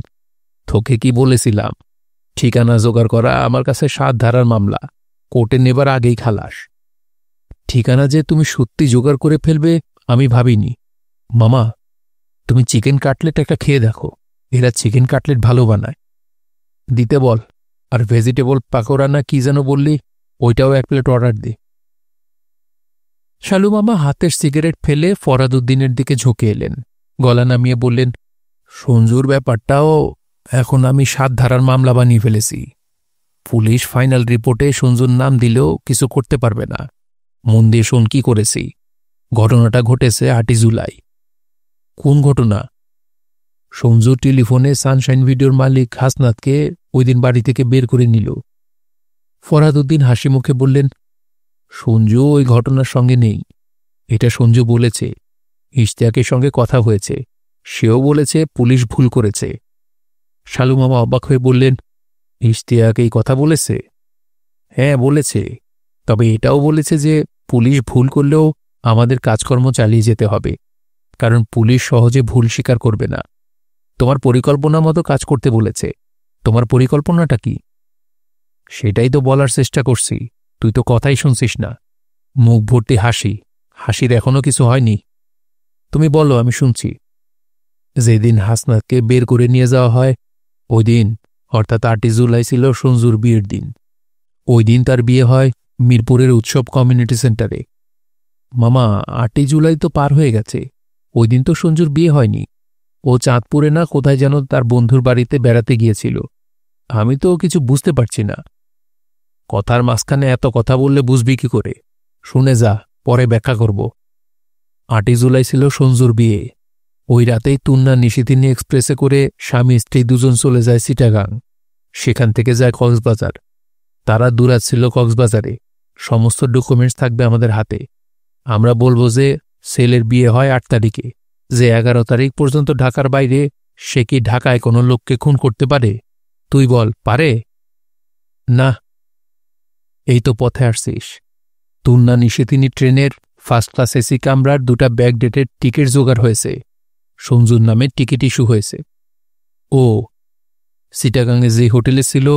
তোকে কি বলেছিলাম? ঠিকানা জোগাড় করা আমার কাছে 7 ধারার মামলা, কোর্টে নেবার আগেই খালাস। ঠিকানা যে তুমি সত্যি জোগাড় করে ফেলবে আমি ভাবিনি। মামা, তুমি চিকেন কাটলেট একটা খেয়ে দেখো, এরা চিকেন কাটলেট ভালো বানায়। দিতে বল। আর ভেজিটেবল পাকোড়া না কি যেন বললি, ওইটাও 1 প্লেট অর্ডার দে। শালু মামা হাতের সিগারেট ফেলে ফরাদুদ্দিনের দিকে ঝুঁকে এলেন। গলা নামিয়ে বললেন, সঞ্জুর ব্যাপারটাও এখন আমি 7 ধারার মামলা বানিয়ে ফেলেছি। পুলিশ ফাইনাল রিপোর্টে সঞ্জুর নাম দিলেও কিছু করতে পারবে না। মন দিয়ে শোন কি করেছি। ঘটনাটা ঘটেছে 8 জুলাই। কোন ঘটনা? সঞ্জু টেলিফোনে সানশাইন ভিডিওর মালিক হাসনাতকে ওই দিন বাড়ি থেকে বের করে নিল। ফরহাদউদ্দিন হাসি মুখে বললেন, সঞ্জু ওই ঘটনার সঙ্গে নেই। এটা সঞ্জু বলেছে। ইশতিয়াকের সঙ্গে কথা হয়েছে, সেও বলেছে পুলিশ ভুল করেছে। শালু মামা অবাক হয়ে বললেন, ইশতিয়াক এই কথা বলেছে? হ্যাঁ বলেছে, তবে এটাও বলেছে যে পুলিশ ভুল করলেও আমাদের কাজকর্ম চালিয়ে যেতে হবে, কারণ পুলিশ সহজে ভুল স্বীকার করবে না। তোমার পরিকল্পনা মতো কাজ করতে বলেছে। তোমার পরিকল্পনাটা কি? সেটাই তো বলার চেষ্টা করছি, তুই তো কথাই শুনছিস না। মুখ ভর্তি হাসি, হাসির এখনো কিছু হয়নি। তুমি বলো, আমি শুনছি। যেদিন হাসনাতকে বের করে নিয়ে যাওয়া হয় ওই দিন, অর্থাৎ 8 জুলাই ছিল সঞ্জুর বিয়ের দিন। ওই দিন তার বিয়ে হয় মিরপুরের উৎসব কমিউনিটি সেন্টারে। মামা, 8 জুলাই তো পার হয়ে গেছে, ওই দিন তো সঞ্জুর বিয়ে হয়নি। ও চাঁদপুরে না কোথায় যেন তার বন্ধুর বাড়িতে বেড়াতে গিয়েছিল। আমি তো কিছু বুঝতে পারছি না। কথার মাঝখানে এত কথা বললে বুঝবি কি করে? শুনে যা, পরে ব্যাখ্যা করব। 8 জুলাই ছিল সঞ্জুর বিয়ে। ওই রাতেই তুন্না নিশিদিনী এক্সপ্রেসে করে স্বামী স্ত্রী দুজন চলে যায় চিটাগাং, সেখান থেকে যায় কক্সবাজার। তারা দুরাত ছিল কক্সবাজারে। সমস্ত ডকুমেন্টস থাকবে আমাদের হাতে। আমরা বলবো যে ছেলের বিয়ে হয় 8 তারিখে, যে 11 তারিখ পর্যন্ত ঢাকার বাইরে, সে কি ঢাকায় কোনো লোককে খুন করতে পারে? তুই বল, পারে? না, এই তো পথে আসছিস। তুলনা নিষেধিনী ট্রেনের ফার্স্ট ক্লাস এসি কামরার 2টা ব্যাকডেটের টিকিট জোগাড় হয়েছে। সঞ্জুর নামে টিকিট ইস্যু হয়েছে। ও, চিটাগাংয়ে যে হোটেলে ছিল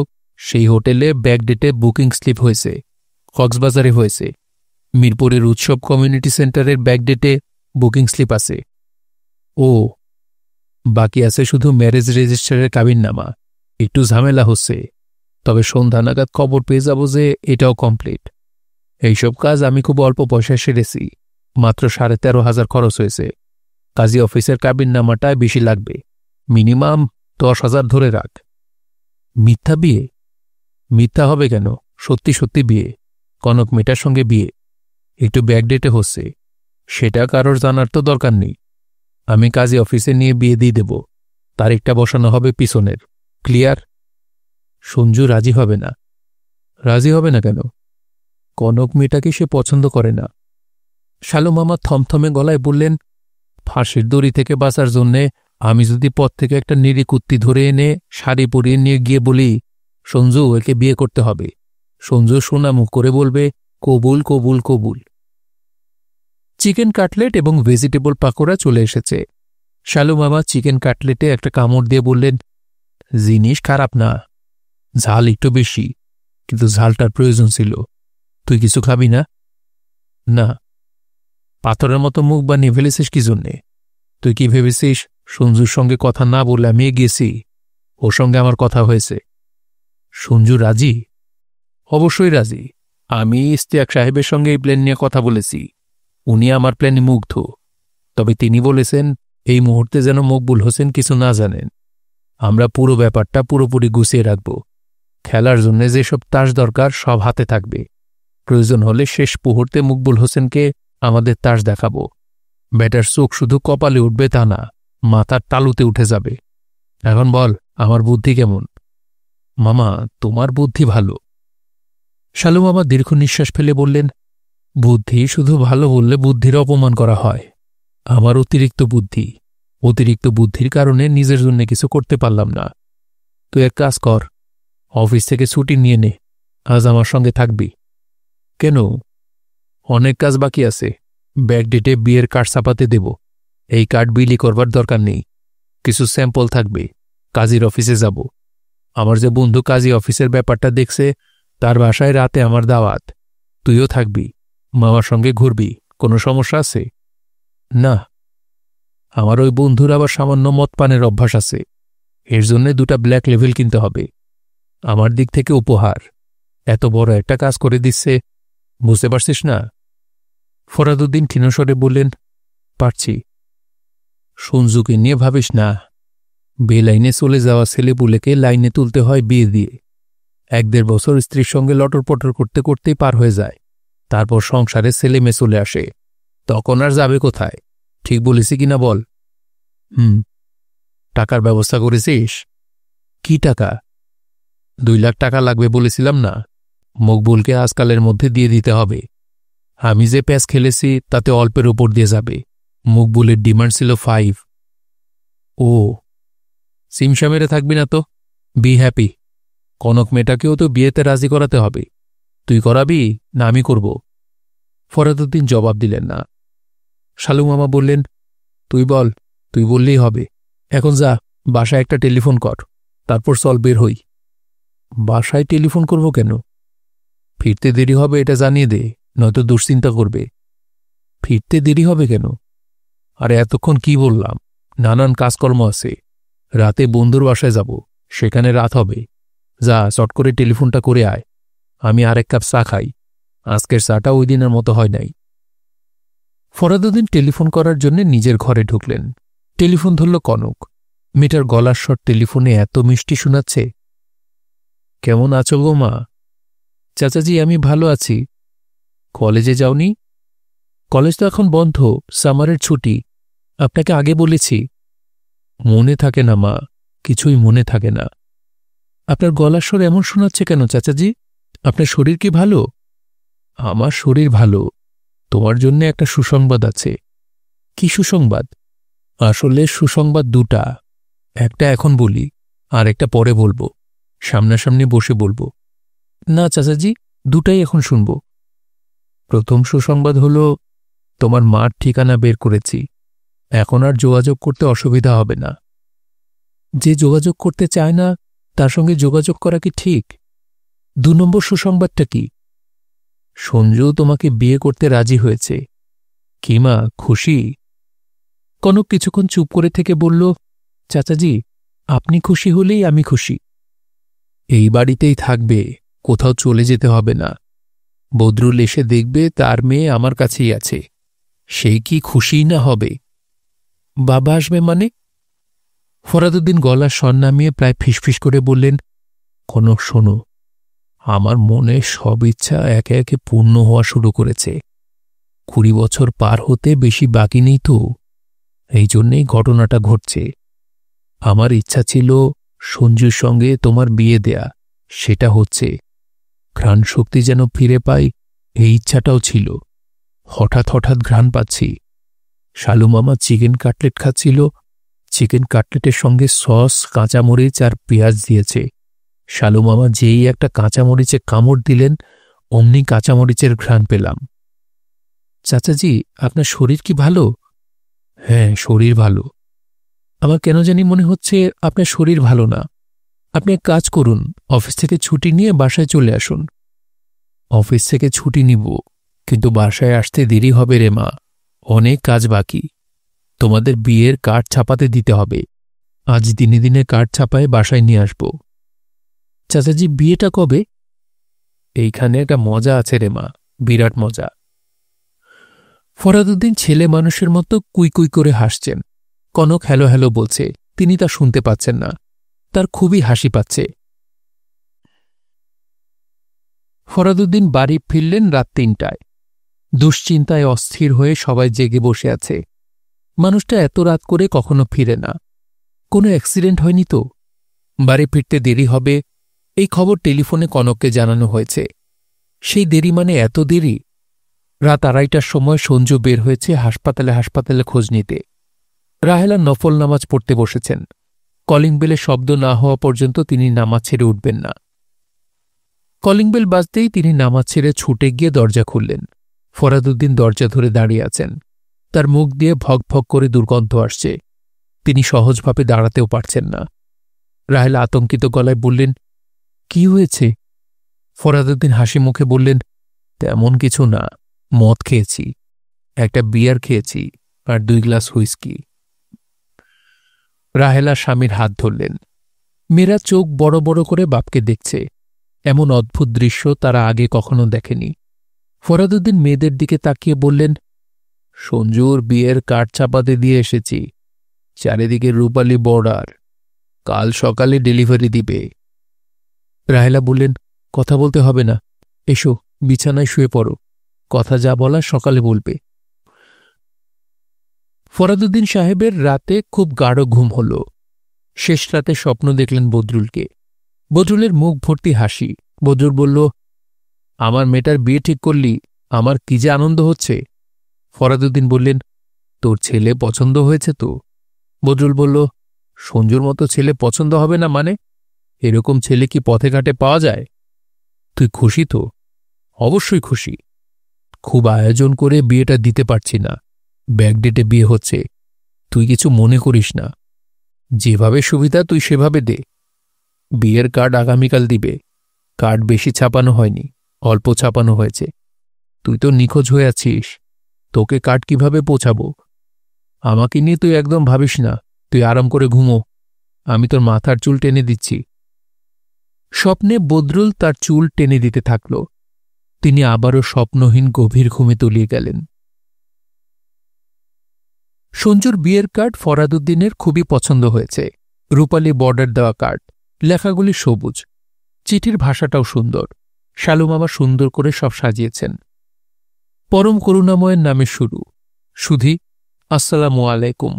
সেই হোটেলে ব্যাকডেটে বুকিং স্লিপ হয়েছে। কক্সবাজারে হয়েছে। মিরপুরের উৎসব কমিউনিটি সেন্টারের ব্যাকডেটে বুকিং স্লিপ আছে। ও, বাকি আছে শুধু ম্যারেজ রেজিস্টারের কাবিননামা। একটু ঝামেলা হচ্ছে, তবে সন্ধ্যা নাগাদ খবর পেয়ে যাব যে এটাও কমপ্লিট। এইসব কাজ আমি খুব অল্প পয়সায় সেরেছি। মাত্র 13,500 খরচ হয়েছে। কাজী অফিসের কাবিননামাটায় বেশি লাগবে, মিনিমাম 10,000 ধরে রাখ। মিথ্যা বিয়ে? মিথ্যা হবে কেন, সত্যি সত্যি বিয়ে। কনক মেয়েটার সঙ্গে বিয়ে, একটু ব্যাকডেটে হচ্ছে। সেটা কারোর জানার তো দরকার নেই। আমি কাজী অফিসে নিয়ে বিয়ে দিয়ে দেব। তারিখটা বসানো হবে পিছনের। ক্লিয়ার? সঞ্জু রাজি হবে না। রাজি হবে না কেন? কনক মেয়েটাকে সে পছন্দ করে না। শালু মামা থমথমে গলায় বললেন, ফাঁসির দড়ি থেকে বাঁচার জন্যে আমি যদি পথ থেকে একটা নিরিকুত্তি ধরে এনে শাড়ি পরিয়ে নিয়ে গিয়ে বলি, সঞ্জু একে বিয়ে করতে হবে, সঞ্জু সোনা মুখ করে বলবে, কবুল কবুল কবুল। চিকেন কাটলেট এবং ভেজিটেবল পাকোড়া চলে এসেছে। শালু মামা চিকেন কাটলেটে একটা কামড় দিয়ে বললেন, জিনিস খারাপ না, ঝাল একটু বেশি, কিন্তু ঝালটার প্রয়োজন ছিল। তুই কিছু খাবি না? না। পাথরের মতো মুখ বানিয়ে ফেলেছিস কি জন্যে? তুই কি ভেবেছিস সঞ্জুর সঙ্গে কথা না বলে আমি গেছি? ওর সঙ্গে আমার কথা হয়েছে। সঞ্জু রাজি? অবশ্যই রাজি। আমি ইশতিয়াক সাহেবের সঙ্গে এই প্ল্যান নিয়ে কথা বলেছি। উনি আমার প্ল্যানে মুগ্ধ। তবে তিনি বলেছেন এই মুহূর্তে যেন মকবুল হোসেন কিছু না জানেন। আমরা পুরো ব্যাপারটা পুরোপুরি গুছিয়ে রাখব। খেলার জন্য যেসব তাস দরকার সব হাতে থাকবে। প্রয়োজন হলে শেষ মুহূর্তে মকবুল হোসেনকে আমাদের তাস দেখাব। ব্যাটার চোখ শুধু কপালে উঠবে তা না, মাথার তালুতে উঠে যাবে। এখন বল, আমার বুদ্ধি কেমন? মামা, তোমার বুদ্ধি ভালো। শালু মামা দীর্ঘ নিঃশ্বাস ফেলে বললেন, বুদ্ধি শুধু ভালো বললে বুদ্ধির অপমান করা হয়। আমার অতিরিক্ত বুদ্ধি। অতিরিক্ত বুদ্ধির কারণে নিজের জন্য কিছু করতে পারলাম না। তুই এক কাজ কর, অফিস থেকে ছুটি নিয়ে নে, আজ আমার সঙ্গে থাকবি। কেন? অনেক কাজ বাকি আছে। ব্যাকডেটে বিয়ের কার্ড ছাপাতে দেব। এই কার্ড বিলি করবার দরকার নেই। কিছু স্যাম্পল থাকবে। কাজীর অফিসে যাব। আমার যে বন্ধু কাজী অফিসের ব্যাপারটা দেখছে, তার বাসায় রাতে আমার দাওয়াত। তুইও থাকবি, মামার সঙ্গে ঘুরবি। কোনো সমস্যা আছে? না। আমার ওই বন্ধুর আবার সামান্য মদ পানের অভ্যাস আছে। এর জন্যে 2টা ব্ল্যাক লেভেল কিনতে হবে। আমার দিক থেকে উপহার। এত বড় একটা কাজ করে দিচ্ছে, বুঝতে পারছিস না? ফরাদুদ্দিন ক্ষীণস্বরে বললেন, পারছি। সঞ্জুকে নিয়ে ভাবিস না। বেলাইনে চলে যাওয়া ছেলেপুলেকে লাইনে তুলতে হয় বিয়ে দিয়ে। 1-1.5 বছর স্ত্রীর সঙ্গে লটরপটর করতে করতেই পার হয়ে যায়। তারপর সংসারে ছেলে মেয়ে চলে আসে। তখন আর যাবে কোথায়? ঠিক বলেছি কিনা বল? টাকার ব্যবস্থা করেছিস? কি টাকা? 2 লাখ টাকা লাগবে বলেছিলাম না? মকবুলকে আজকালের মধ্যে দিয়ে দিতে হবে। আমি যে প্যাচ খেলেছি তাতে অল্পের উপর দিয়ে যাবে। মকবুলের ডিমান্ড ছিল 5। ও, সিমসা মেরে থাকবি না তো? Be happy. কনক মেয়েটাকেও তো বিয়েতে রাজি করাতে হবে। তুই করাবি না আমি করব? ফরাদুদ্দিন জবাব দিলেন না। শালু মামা বললেন, তুই বল, তুই বললেই হবে। এখন যা, বাসায় একটা টেলিফোন কর, তারপর চল বের হই। বাসায় টেলিফোন করব কেন? ফিরতে দেরি হবে এটা জানিয়ে দে, নয়তো দুশ্চিন্তা করবে। ফিরতে দেরি হবে কেন? আরে এতক্ষণ কি বললাম, নানান কাজকর্ম আছে। রাতে বন্ধুর বাসায় যাব, সেখানে রাত হবে। যা, চট করে টেলিফোনটা করে আয়। আমি আরেক কাপ চা খাই। আজকের চাটা ওই দিনের মতো হয় নাই। ফরাদুদ্দিন টেলিফোন করার জন্য নিজের ঘরে ঢুকলেন। টেলিফোন ধরল কনক। মেয়েটার গলার স্বর টেলিফোনে এত মিষ্টি শোনাচ্ছে। কেমন আছো গো মা? চাচাজি, আমি ভালো আছি। কলেজে যাওনি? কলেজ তো এখন বন্ধ, সামারের ছুটি। আপনাকে আগে বলেছি। মনে থাকে না মা, কিছুই মনে থাকে না। আপনার গলার স্বর এমন শোনাচ্ছে কেন চাচাজি? আপনার শরীর কি ভালো? আমার শরীর ভালো। তোমার জন্য একটা সুসংবাদ আছে। কি সুসংবাদ? আসলে সুসংবাদ 2টা। একটা এখন বলি, আর একটা পরে বলবো। সামনাসামনি বসে বলবো। না চাচাজি, দুটাই এখন শুনব। প্রথম সুসংবাদ হলো তোমার মার ঠিকানা বের করেছি, এখন আর যোগাযোগ করতে অসুবিধা হবে না। যে যোগাযোগ করতে চায় না তার সঙ্গে যোগাযোগ করা কি ঠিক? 2 নম্বর সুসংবাদটা কি? সঞ্জু তোমাকে বিয়ে করতে রাজি হয়েছে। কি মা, খুশি? কনক কিছুক্ষণ চুপ করে থেকে বলল, চাচাজি, আপনি খুশি হলেই আমি খুশি। এই বাড়িতেই থাকবে, কোথাও চলে যেতে হবে না। বদরুল এসে দেখবে তার মেয়ে আমার কাছেই আছে, সেই কি খুশিই না হবে। বাবা আসবে মানে? ফরাদুদ্দিন গলার স্বর নামিয়ে প্রায় ফিসফিস করে বললেন, কনক শোনো, আমার মনে সব ইচ্ছা একে একে পূর্ণ হওয়া শুরু করেছে। 20 বছর পার হতে বেশি বাকি নেই তো, এই জন্যেই ঘটনাটা ঘটছে। আমার ইচ্ছা ছিল সঞ্জুর সঙ্গে তোমার বিয়ে দেয়া, সেটা হচ্ছে। ঘ্রাণ শক্তি যেন ফিরে পাই, এই ইচ্ছাটাও ছিল। হঠাৎ হঠাৎ ঘ্রাণ পাচ্ছি। শালু মামা চিকেন কাটলেট খাচ্ছিল, চিকেন কাটলেটের সঙ্গে সস, কাঁচামরিচ আর পেঁয়াজ দিয়েছে। শালু মামা যেই একটা কাঁচামরিচে কামড় দিলেন, অমনি কাঁচামরিচের ঘ্রাণ পেলাম। চাচাজি, আপনার শরীর কি ভালো? হ্যাঁ, শরীর ভালো। আমার কেন জানি মনে হচ্ছে আপনার শরীর ভালো না। আপনি এক কাজ করুন, অফিস থেকে ছুটি নিয়ে বাসায় চলে আসুন। অফিস থেকে ছুটি নিব, কিন্তু বাসায় আসতে দেরি হবে রে মা, অনেক কাজ বাকি। তোমাদের বিয়ের কার্ড ছাপাতে দিতে হবে, আজ দিনে দিনে কার্ড ছাপায় বাসায় নিয়ে আসব। চাচাজি, বিয়েটা কবে? এইখানে একটা মজা আছে রে মা, বিরাট মজা। ফরাদুদ্দিন ছেলে মানুষের মতো কুই কুই করে হাসছেন। কনক হ্যালো হ্যালো বলছে, তিনি তা শুনতে পাচ্ছেন না। তার খুবই হাসি পাচ্ছে। ফরাদুদ্দিন বাড়ি ফিরলেন রাত 3টায়। দুশ্চিন্তায় অস্থির হয়ে সবাই জেগে বসে আছে। মানুষটা এত রাত করে কখনো ফিরে না। কোনো অ্যাক্সিডেন্ট হয়নি তো? বাড়ি ফিরতে দেরি হবে, এই খবর টেলিফোনে কনককে জানানো হয়েছে। সেই দেরি মানে এত দেরি? রাত 2:30টার সময় সঞ্জু বের হয়েছে হাসপাতালে হাসপাতালে খোঁজ নিতে। রাহেলা নফল নামাজ পড়তে বসেছেন। কলিং বেলের শব্দ না হওয়া পর্যন্ত তিনি নামাজ ছেড়ে উঠবেন না। কলিং বেল বাজতেই তিনি নামাজ ছেড়ে ছুটে গিয়ে দরজা খুললেন। ফরাদুদ্দিন দরজা ধরে দাঁড়িয়ে আছেন। তার মুখ দিয়ে ভক ভক করে দুর্গন্ধ আসছে। তিনি সহজভাবে দাঁড়াতেও পারছেন না। রাহেলা আতঙ্কিত গলায় বললেন, কি হয়েছে? ফরাদুদ্দিন হাসি মুখে বললেন, তেমন কিছু না, মদ খেয়েছি, একটা বিয়ার খেয়েছি আর 2 গ্লাস হুইস্কি। রাহেলা স্বামীর হাত ধরলেন। মেয়েরা চোখ বড় বড় করে বাপকে দেখছে। এমন অদ্ভুত দৃশ্য তারা আগে কখনো দেখেনি। ফরাদুদ্দিন মেয়েদের দিকে তাকিয়ে বললেন, সঞ্জুর বিয়ের কার্ড ছাপাতে দিয়ে এসেছি, চারিদিকে রূপালী বর্ডার, কাল সকালে ডেলিভারি দিবে। রাহেলা বললেন, কথা বলতে হবে না, এসো বিছানায় শুয়ে পড়ো, কথা যা বলা সকালে বলবে। ফরাদুদ্দিন সাহেবের রাতে খুব গাঢ় ঘুম হল। শেষ রাতে স্বপ্ন দেখলেন বদরুলকে। বদরুলের মুখ ভর্তি হাসি। বদরুল বলল, আমার মেয়েটার বিয়ে ঠিক করলি, আমার কি যে আনন্দ হচ্ছে। ফরাদুদ্দিন বললেন, তোর ছেলে পছন্দ হয়েছে তো? বদরুল বলল, সঞ্জুর মতো ছেলে পছন্দ হবে না মানে? এরকম ছেলে কি পথে ঘাটে পাওয়া যায়? তুই খুশি তো? অবশ্যই খুশি। খুব আয়োজন করে বিয়েটা দিতে পারছি না, ব্যাকডেটে বিয়ে হচ্ছে, তুই কিছু মনে করিস না। যেভাবে সুবিধা তুই সেভাবে দে। বিয়ের কার্ড আগামীকাল দিবে। কার্ড বেশি ছাপানো হয়নি, অল্প ছাপানো হয়েছে। তুই তো নিখোঁজ হয়ে আছিস, তোকে কার্ড কিভাবে পৌঁছাবো? আমাকে নিয়ে তুই একদম ভাবিস না, তুই আরাম করে ঘুমো, আমি তোর মাথার চুল টেনে দিচ্ছি। স্বপ্নে বদরুল তার চুল টেনে দিতে থাকল। তিনি আবারও স্বপ্নহীন গভীর ঘুমে তলিয়ে গেলেন। সঞ্জুর বিয়ের কার্ড ফরাদুদ্দিনের খুবই পছন্দ হয়েছে। রূপালী বর্ডার দেওয়া কার্ড, লেখাগুলি সবুজ, চিঠির ভাষাটাও সুন্দর। শালু মামা সুন্দর করে সব সাজিয়েছেন। পরম করুণাময়ের নামে শুরু। সুধী, আসসালামু আলাইকুম।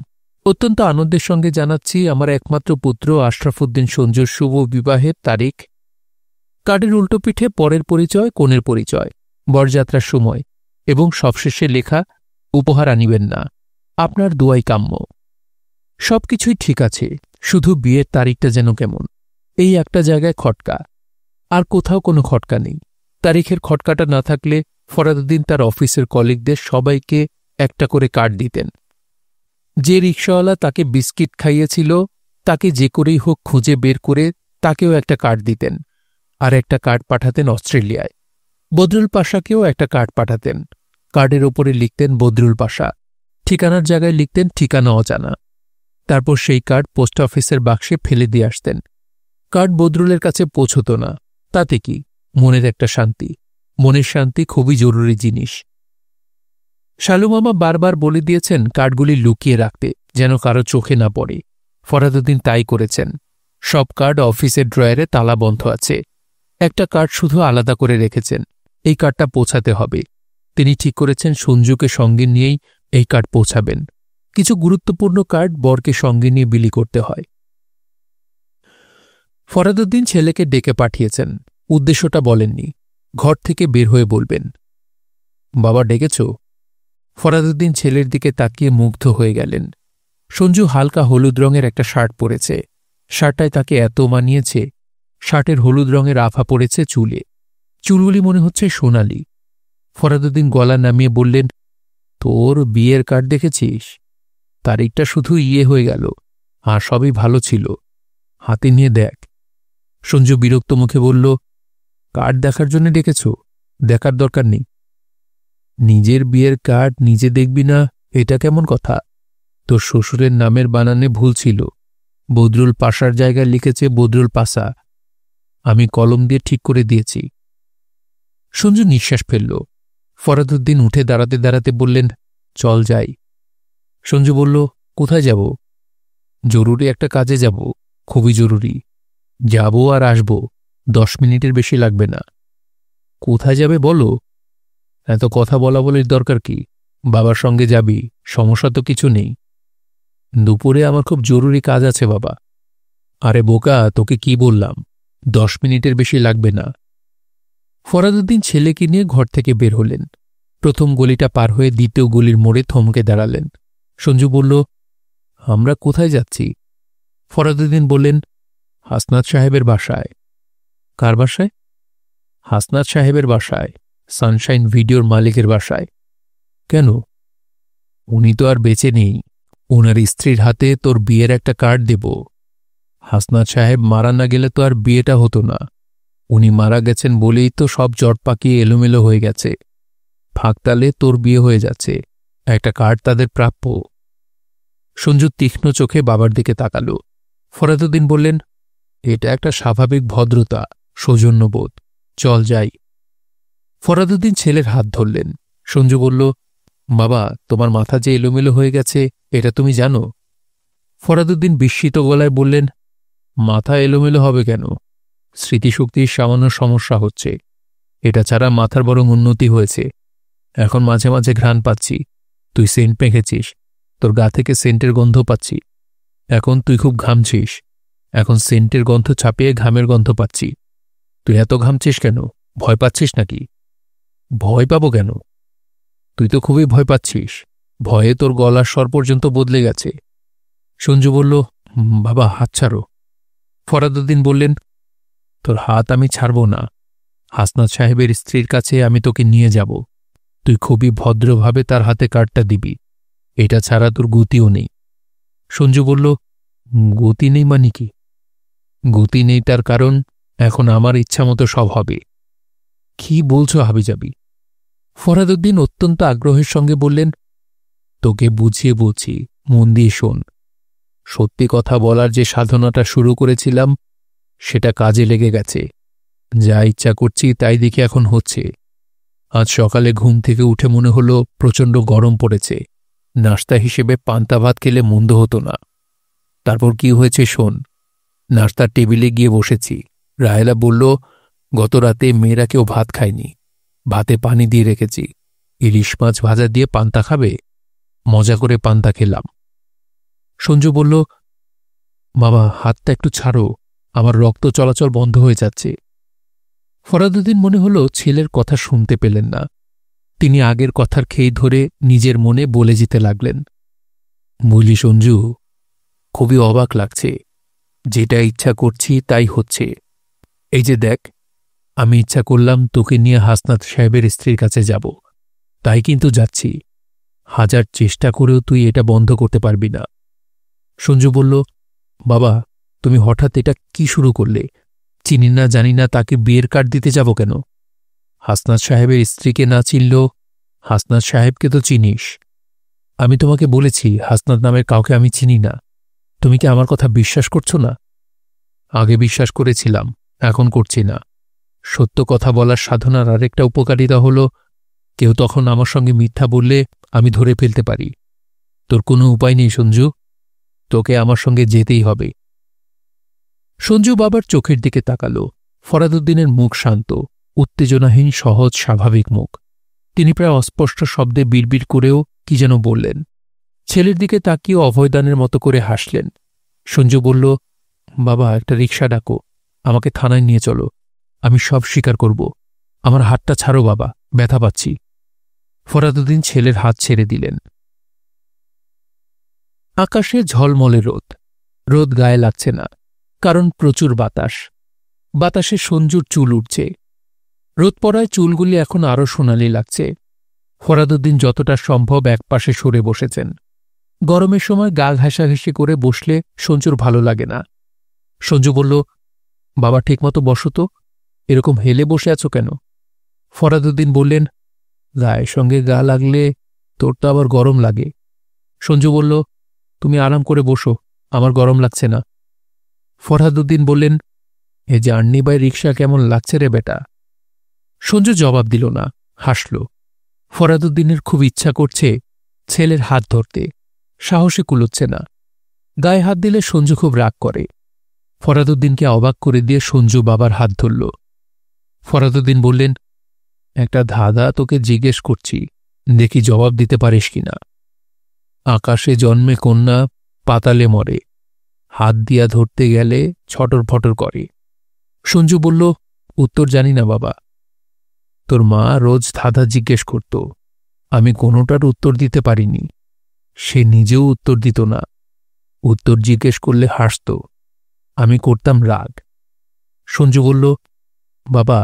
অত্যন্ত আনন্দের সঙ্গে জানাচ্ছি আমার একমাত্র পুত্র আশরাফুদ্দিন সঞ্জুর শুভ বিবাহের তারিখ। কার্ডের উল্টোপিঠে পরের পরিচয়, কনের পরিচয়, বরযাত্রার সময় এবং সবশেষে লেখা, উপহার আনিবেন না, আপনার দোয়াই কাম্য। সবকিছুই ঠিক আছে, শুধু বিয়ের তারিখটা যেন কেমন। এই একটা জায়গায় খটকা। আর কোথাও কোনো খটকা নেই। তারিখের খটকাটা না থাকলে ফরাদুদ্দিন তার অফিসের কলিগদের সবাইকে একটা করে কার্ড দিতেন। যে রিকশাওয়ালা তাকে বিস্কিট খাইয়েছিল তাকে যে করেই হোক খুঁজে বের করে তাকেও একটা কার্ড দিতেন। আর একটা কার্ড পাঠাতেন অস্ট্রেলিয়ায়। বদরুল পাশাকেও একটা কার্ড পাঠাতেন। কার্ডের ওপরে লিখতেন বদরুল পাশা, ঠিকানার জায়গায় লিখতেন ঠিকানা অজানা। তারপর সেই কার্ড পোস্ট অফিসের বাক্সে ফেলে দিয়ে আসতেন। কার্ড বদরুলের কাছে পৌঁছত না, তাতে কি, মনের একটা শান্তি। মনের শান্তি খুবই জরুরি জিনিস। শালুমামা বারবার বলে দিয়েছেন কার্ডগুলি লুকিয়ে রাখতে, যেন কারো চোখে না পড়ে। ফরাদুদ্দিন তাই করেছেন। সব কার্ড অফিসের ড্রয়ারে তালা বন্ধ আছে। একটা কার্ড শুধু আলাদা করে রেখেছেন, এই কার্ডটা পৌঁছাতে হবে। তিনি ঠিক করেছেন সঞ্জুকে সঙ্গে নিয়েই এই কার্ড পৌঁছাবেন। কিছু গুরুত্বপূর্ণ কার্ড বরকে সঙ্গে নিয়ে বিলি করতে হয়। ফরাদুদ্দিন ছেলেকে ডেকে পাঠিয়েছেন, উদ্দেশ্যটা বলেননি। ঘর থেকে বের হয়ে বলবেন। বাবা ডেকেছ? ফরাদুদ্দিন ছেলের দিকে তাকিয়ে মুগ্ধ হয়ে গেলেন। সঞ্জু হালকা হলুদ রঙের একটা শার্ট পরেছে। শার্টটায় তাকে এত মানিয়েছে। শার্টের হলুদ রঙের আভা পড়েছে চুলে। চুলগুলি মনে হচ্ছে সোনালি। ফরাদুদ্দিন গলা নামিয়ে বললেন, তোর বিয়ের কার্ড দেখেছিস? তারিখটা শুধু হয়ে গেল, আর সবই ভালো ছিল। হাতে নিয়ে দেখ। সঞ্জু বিরক্ত মুখে বলল, কার্ড দেখার জন্য ডেকেছ? দেখার দরকার নেই। নিজের বিয়ের কার্ড নিজে দেখবি না, এটা কেমন কথা? তোর শ্বশুরের নামের বানানে ভুল ছিল। বদরুল পাশার জায়গায় লিখেছে বদরুল পাশা। আমি কলম দিয়ে ঠিক করে দিয়েছি। সঞ্জু নিঃশ্বাস ফেলল। ফরাদুদ্দিন উঠে দাঁড়াতে দাঁড়াতে বললেন, চল যাই। সঞ্জু বলল, কোথায় যাব? জরুরি একটা কাজে যাব, খুবই জরুরি। যাব আর আসব, 10 মিনিটের বেশি লাগবে না। কোথায় যাবে বলো? এত কথা বলা বলির দরকার কি? বাবার সঙ্গে যাবি, সমস্যা তো কিছু নেই। দুপুরে আমার খুব জরুরি কাজ আছে বাবা। আরে বোকা, তোকে কি বললাম, 10 মিনিটের বেশি লাগবে না। ফরাদুদ্দিন ছেলেকে নিয়ে ঘর থেকে বের হলেন। প্রথম গলিটা পার হয়ে দ্বিতীয় গলির মোড়ে থমকে দাঁড়ালেন। সঞ্জু বলল, আমরা কোথায় যাচ্ছি? ফরাদুদ্দিন বললেন, হাসনাত সাহেবের বাসায়। কার বাসায়? হাসনাত সাহেবের বাসায়, সানশাইন ভিডিওর মালিকের বাসায়। কেন? উনি তো আর বেঁচে নেই। ওনার স্ত্রীর হাতে তোর বিয়ের একটা কার্ড দেব। হাসনাত সাহেব মারা না গেলে তো আর বিয়েটা হতো না। উনি মারা গেছেন বলেই তো সব জট পাকিয়ে এলোমেলো হয়ে গেছে। ফাঁকতালে তোর বিয়ে হয়ে যাচ্ছে, একটা কার্ড তাদের প্রাপ্য। সঞ্জু তীক্ষ্ণ চোখে বাবার দিকে তাকাল। ফরাদুদ্দিন বললেন, এটা একটা স্বাভাবিক ভদ্রতা, সৌজন্যবোধ। চল যাই। ফরাদুদ্দিন ছেলের হাত ধরলেন। সঞ্জু বলল, বাবা, তোমার মাথা যে এলোমেলো হয়ে গেছে এটা তুমি জানো? ফরাদুদ্দিন বিস্মিত গলায় বললেন, মাথা এলোমেলো হবে কেন? স্মৃতিশক্তির সামান্য সমস্যা হচ্ছে। এটা ছাড়া মাথার বরং উন্নতি হয়েছে। এখন মাঝে মাঝে ঘ্রাণ পাচ্ছি। তুই সেন্ট মেখেছিস, তোর গা থেকে সেন্টের গন্ধ পাচ্ছি। এখন তুই খুব ঘামছিস, এখন সেন্টের গন্ধ ছাপিয়ে ঘামের গন্ধ পাচ্ছি। তুই এত ঘামছিস কেন? ভয় পাচ্ছিস নাকি? ভয় পাবো কেন? তুই তো খুবই ভয় পাচ্ছিস। ভয়ে তোর গলার স্বর পর্যন্ত বদলে গেছে। সঞ্জু বলল, বাবা হাত ছাড়ো। ফরাদুদ্দিন বললেন, তোর হাত আমি ছাড়ব না। হাসনাত সাহেবের স্ত্রীর কাছে আমি তোকে নিয়ে যাব। তুই খুবই ভদ্রভাবে তার হাতে কার্ডটা দিবি। এটা ছাড়া তোর গতিও নেই। সঞ্জু বলল, গতি নেই মানে কি? গতি নেই তার কারণ এখন আমার ইচ্ছামতো সব হবে। কি বলছো হাবিজাবি? ফরাদুদ্দিন অত্যন্ত আগ্রহের সঙ্গে বললেন, তোকে বুঝিয়ে বলছি, মন দিয়ে শোন। সত্যি কথা বলার যে সাধনাটা শুরু করেছিলাম সেটা কাজে লেগে গেছে। যা ইচ্ছা করছি তাই দেখে এখন হচ্ছে। আজ সকালে ঘুম থেকে উঠে মনে হলো প্রচণ্ড গরম পড়েছে। নাস্তা হিসেবে পান্তা ভাত খেলে মন্দ হতো না। তারপর কি হয়েছে শোন। নাস্তার টেবিলে গিয়ে বসেছি। রাহেলা বলল, গত রাতে মেয়েরা কেউ ভাত খায়নি, ভাতে পানি দিয়ে রেখেছি। ইলিশ মাছ ভাজা দিয়ে পান্তা খাবে? মজা করে পান্তা খেলাম। সঞ্জু বলল, বাবা হাতটা একটু ছাড়ো, আমার রক্ত চলাচল বন্ধ হয়ে যাচ্ছে। ফরাদুদ্দিন মনে হল ছেলের কথা শুনতে পেলেন না। তিনি আগের কথার খেই ধরে নিজের মনে বলে যেতে লাগলেন, বুঝলি সঞ্জু, খুবই অবাক লাগছে। যেটা ইচ্ছা করছি তাই হচ্ছে। এই যে দেখ, আমি ইচ্ছা করলাম তোকে নিয়ে হাসনাত সাহেবের স্ত্রীর কাছে যাব, তাই কিন্তু যাচ্ছি। হাজার চেষ্টা করেও তুই এটা বন্ধ করতে পারবি না। সঞ্জু বলল, বাবা, তুমি হঠাৎ এটা কি শুরু করলে? চিনি না জানি না তাকে বিয়ের কার্ড দিতে যাব কেন? হাসনাত সাহেবের স্ত্রীকে না চিনলেও হাসনাত সাহেবকে তো চিনিস। আমি তোমাকে বলেছি হাসনাত নামের কাউকে আমি চিনি না। তুমি কি আমার কথা বিশ্বাস করছো না? আগে বিশ্বাস করেছিলাম, এখন করছি না। সত্য কথা বলার সাধনার আরেকটা উপকারিতা হল, কেউ তখন আমার সঙ্গে মিথ্যা বললে আমি ধরে ফেলতে পারি। তোর কোনো উপায় নেই সঞ্জু, তোকে আমার সঙ্গে যেতেই হবে। সঞ্জু বাবার চোখের দিকে তাকাল। ফরাদুদ্দিনের মুখ শান্ত, উত্তেজনাহীন, সহজ, স্বাভাবিক মুখ। তিনি প্রায় অস্পষ্ট শব্দে বিড়বিড় করেও কি যেন বললেন। ছেলের দিকে তাকিয়ে অভয়দানের মতো করে হাসলেন। সঞ্জু বলল, বাবা, একটা রিকশা ডাকো, আমাকে থানায় নিয়ে চলো। আমি সব স্বীকার করব। আমার হাতটা ছাড়ো বাবা, ব্যথা পাচ্ছি। ফরাদুদ্দিন ছেলের হাত ছেড়ে দিলেন। আকাশে ঝলমলে রোদ। রোদ গায়ে লাগছে না, কারণ প্রচুর বাতাস। বাতাসে সঞ্জুর চুল উঠছে। রোদ পড়ায় চুলগুলি এখন আরও সোনালি লাগছে। ফরাদুদ্দিন যতটা সম্ভব একপাশে সরে বসেছেন। গরমের সময় গা ঘেঁষাঘেঁষি করে বসলে সঞ্জুর ভালো লাগে না। সঞ্জু বলল, বাবা, ঠিকমতো বসো তো, এরকম হেলে বসে আছো কেন? ফরাদুদ্দিন বললেন, গায়ের সঙ্গে গা লাগলে তোর তো আবার গরম লাগে। সঞ্জু বলল, তুমি আরাম করে বসো, আমার গরম লাগছে না। ফরহাদুদ্দিন বললেন, এ জার্নি বাই রিকশা কেমন লাগছে রে বেটা? সঞ্জু জবাব দিল না, হাসল। ফরহাদুদ্দিনের খুব ইচ্ছা করছে ছেলের হাত ধরতে, সাহসে কুলোচ্ছে না। গায়ে হাত দিলে সঞ্জু খুব রাগ করে। ফরহাদুদ্দিনকে অবাক করে দিয়ে সঞ্জু বাবার হাত ধরল। ফরহাদুদ্দিন বললেন, একটা ধাঁধা তোকে জিজ্ঞেস করছি, দেখি জবাব দিতে পারিস কিনা। আকাশে জন্মে কন্যা, পাতালে মরে, হাত দিয়া ধরতে গেলে ছটর ফটর করে। সঞ্জু বলল, উত্তর জানি না বাবা। তোর মা রোজ ধাঁধা জিজ্ঞেস করত, আমি কোনোটার উত্তর দিতে পারিনি। সে নিজেও উত্তর দিত না। উত্তর জিজ্ঞেস করলে হাসত, আমি করতাম রাগ। সঞ্জু বলল, বাবা,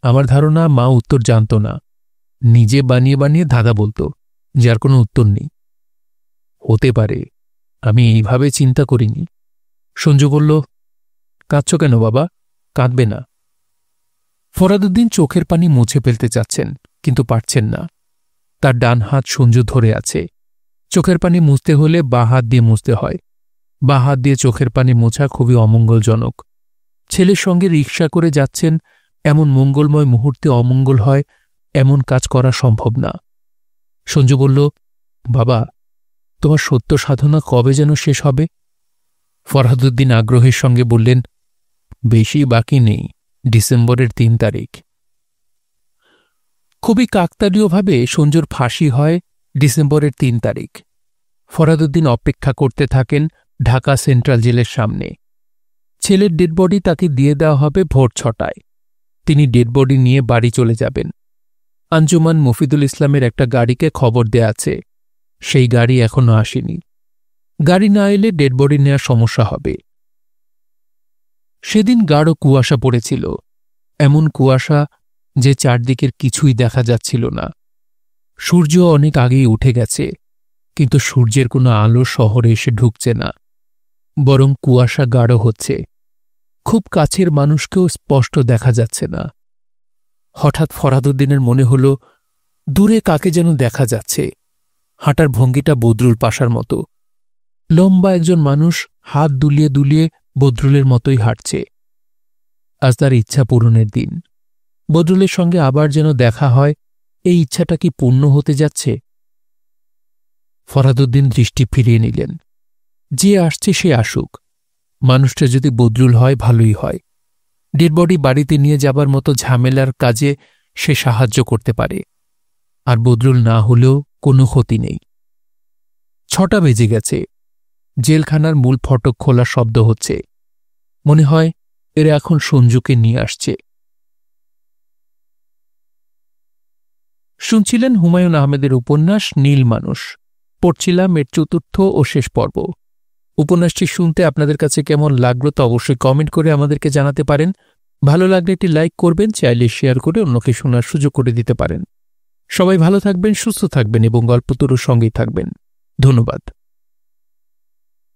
আমার ধারণা মা উত্তর জানত না, নিজে বানিয়ে বানিয়ে ধাঁধা বলত, যার কোনো উত্তর নেই। হতে পারে, আমি এইভাবে চিন্তা করিনি। সঞ্জু বলল, কাঁদছ কেন বাবা? কাঁদবে না। ফরহাদুদ্দিন চোখের পানি মুছে ফেলতে চাচ্ছেন, কিন্তু পারছেন না। তার ডান হাত সঞ্জু ধরে আছে। চোখের পানি মুছতে হলে বাঁ হাত দিয়ে মুছতে হয়। বাঁ হাত দিয়ে চোখের পানি মোছা খুবই অমঙ্গলজনক। ছেলের সঙ্গে রিকশা করে যাচ্ছেন, এমন মঙ্গলময় মুহূর্তে অমঙ্গল হয়, এমন কাজ করা সম্ভব না। সঞ্জু বলল, বাবা, তোমার সত্য সাধনা কবে যেন শেষ হবে? ফরহাদুদ্দিন আগ্রহের সঙ্গে বললেন, বেশি বাকি নেই, ডিসেম্বরের ৩ তারিখ। খুবই কাকতালীয়ভাবে সঞ্জুর ফাঁসি হয় ডিসেম্বরের ৩ তারিখ। ফরহাদুদ্দিন অপেক্ষা করতে থাকেন ঢাকা সেন্ট্রাল জেলের সামনে। ছেলের ডেডবডি তাকে দিয়ে দেওয়া হবে ভোর ৬টায়। তিনি ডেডবডি নিয়ে বাড়ি চলে যাবেন। আঞ্জুমান মফিদুল ইসলামের একটা গাড়িকে খবর দেয়া আছে, সেই গাড়ি এখনও আসেনি। গাড়ি না এলে ডেডবডি নেওয়ার সমস্যা হবে। সেদিন গাঢ় কুয়াশা পড়েছিল, এমন কুয়াশা যে চারদিকের কিছুই দেখা যাচ্ছিল না। সূর্য অনেক আগেই উঠে গেছে, কিন্তু সূর্যের কোনো আলো শহরে এসে ঢুকছে না, বরং কুয়াশা গাঢ় হচ্ছে। খুব কাছের মানুষকেও স্পষ্ট দেখা যাচ্ছে না। হঠাৎ ফরহাদুদ্দিনের মনে হল, দূরে কাকে যেন দেখা যাচ্ছে। হাঁটার ভঙ্গিটা বদরুল পাশার মতো। লম্বা একজন মানুষ হাত দুলিয়ে দুলিয়ে বদরুলের মতোই হাঁটছে। আজ তার ইচ্ছা পূরণের দিন। বদরুলের সঙ্গে আবার যেন দেখা হয়, এই ইচ্ছাটা কি পূর্ণ হতে যাচ্ছে? ফরহাদুদ্দিন দৃষ্টি ফিরিয়ে নিলেন। যে আসছে সে আসুক, মানুষটা যদি বদরুল হয় ভালোই হয়। ডেডবডি বাড়িতে নিয়ে যাবার মতো ঝামেলার কাজে সে সাহায্য করতে পারে, আর বদরুল না হলেও কোনো ক্ষতি নেই। ৬টা বেজে গেছে। জেলখানার মূল ফটক খোলার শব্দ হচ্ছে। মনে হয় এরা এখন সঞ্জুকে নিয়ে আসছে। শুনছিলেন হুমায়ুন আহমেদের উপন্যাস নীল মানুষ। পড়ছিলাম এর ৪র্থ ও শেষ পর্ব। উপন্যাসটি শুনতে আপনাদের কাছে কেমন লাগলো তা অবশ্যই কমেন্ট করে আমাদেরকে জানাতে পারেন। ভালো লাগলে একটি লাইক করবেন, চাইলে শেয়ার করে অন্যকে শোনার সুযোগ করে দিতে পারেন। সবাই ভালো থাকবেন, সুস্থ থাকবেন এবং গল্পতরুর সঙ্গেই থাকবেন। ধন্যবাদ।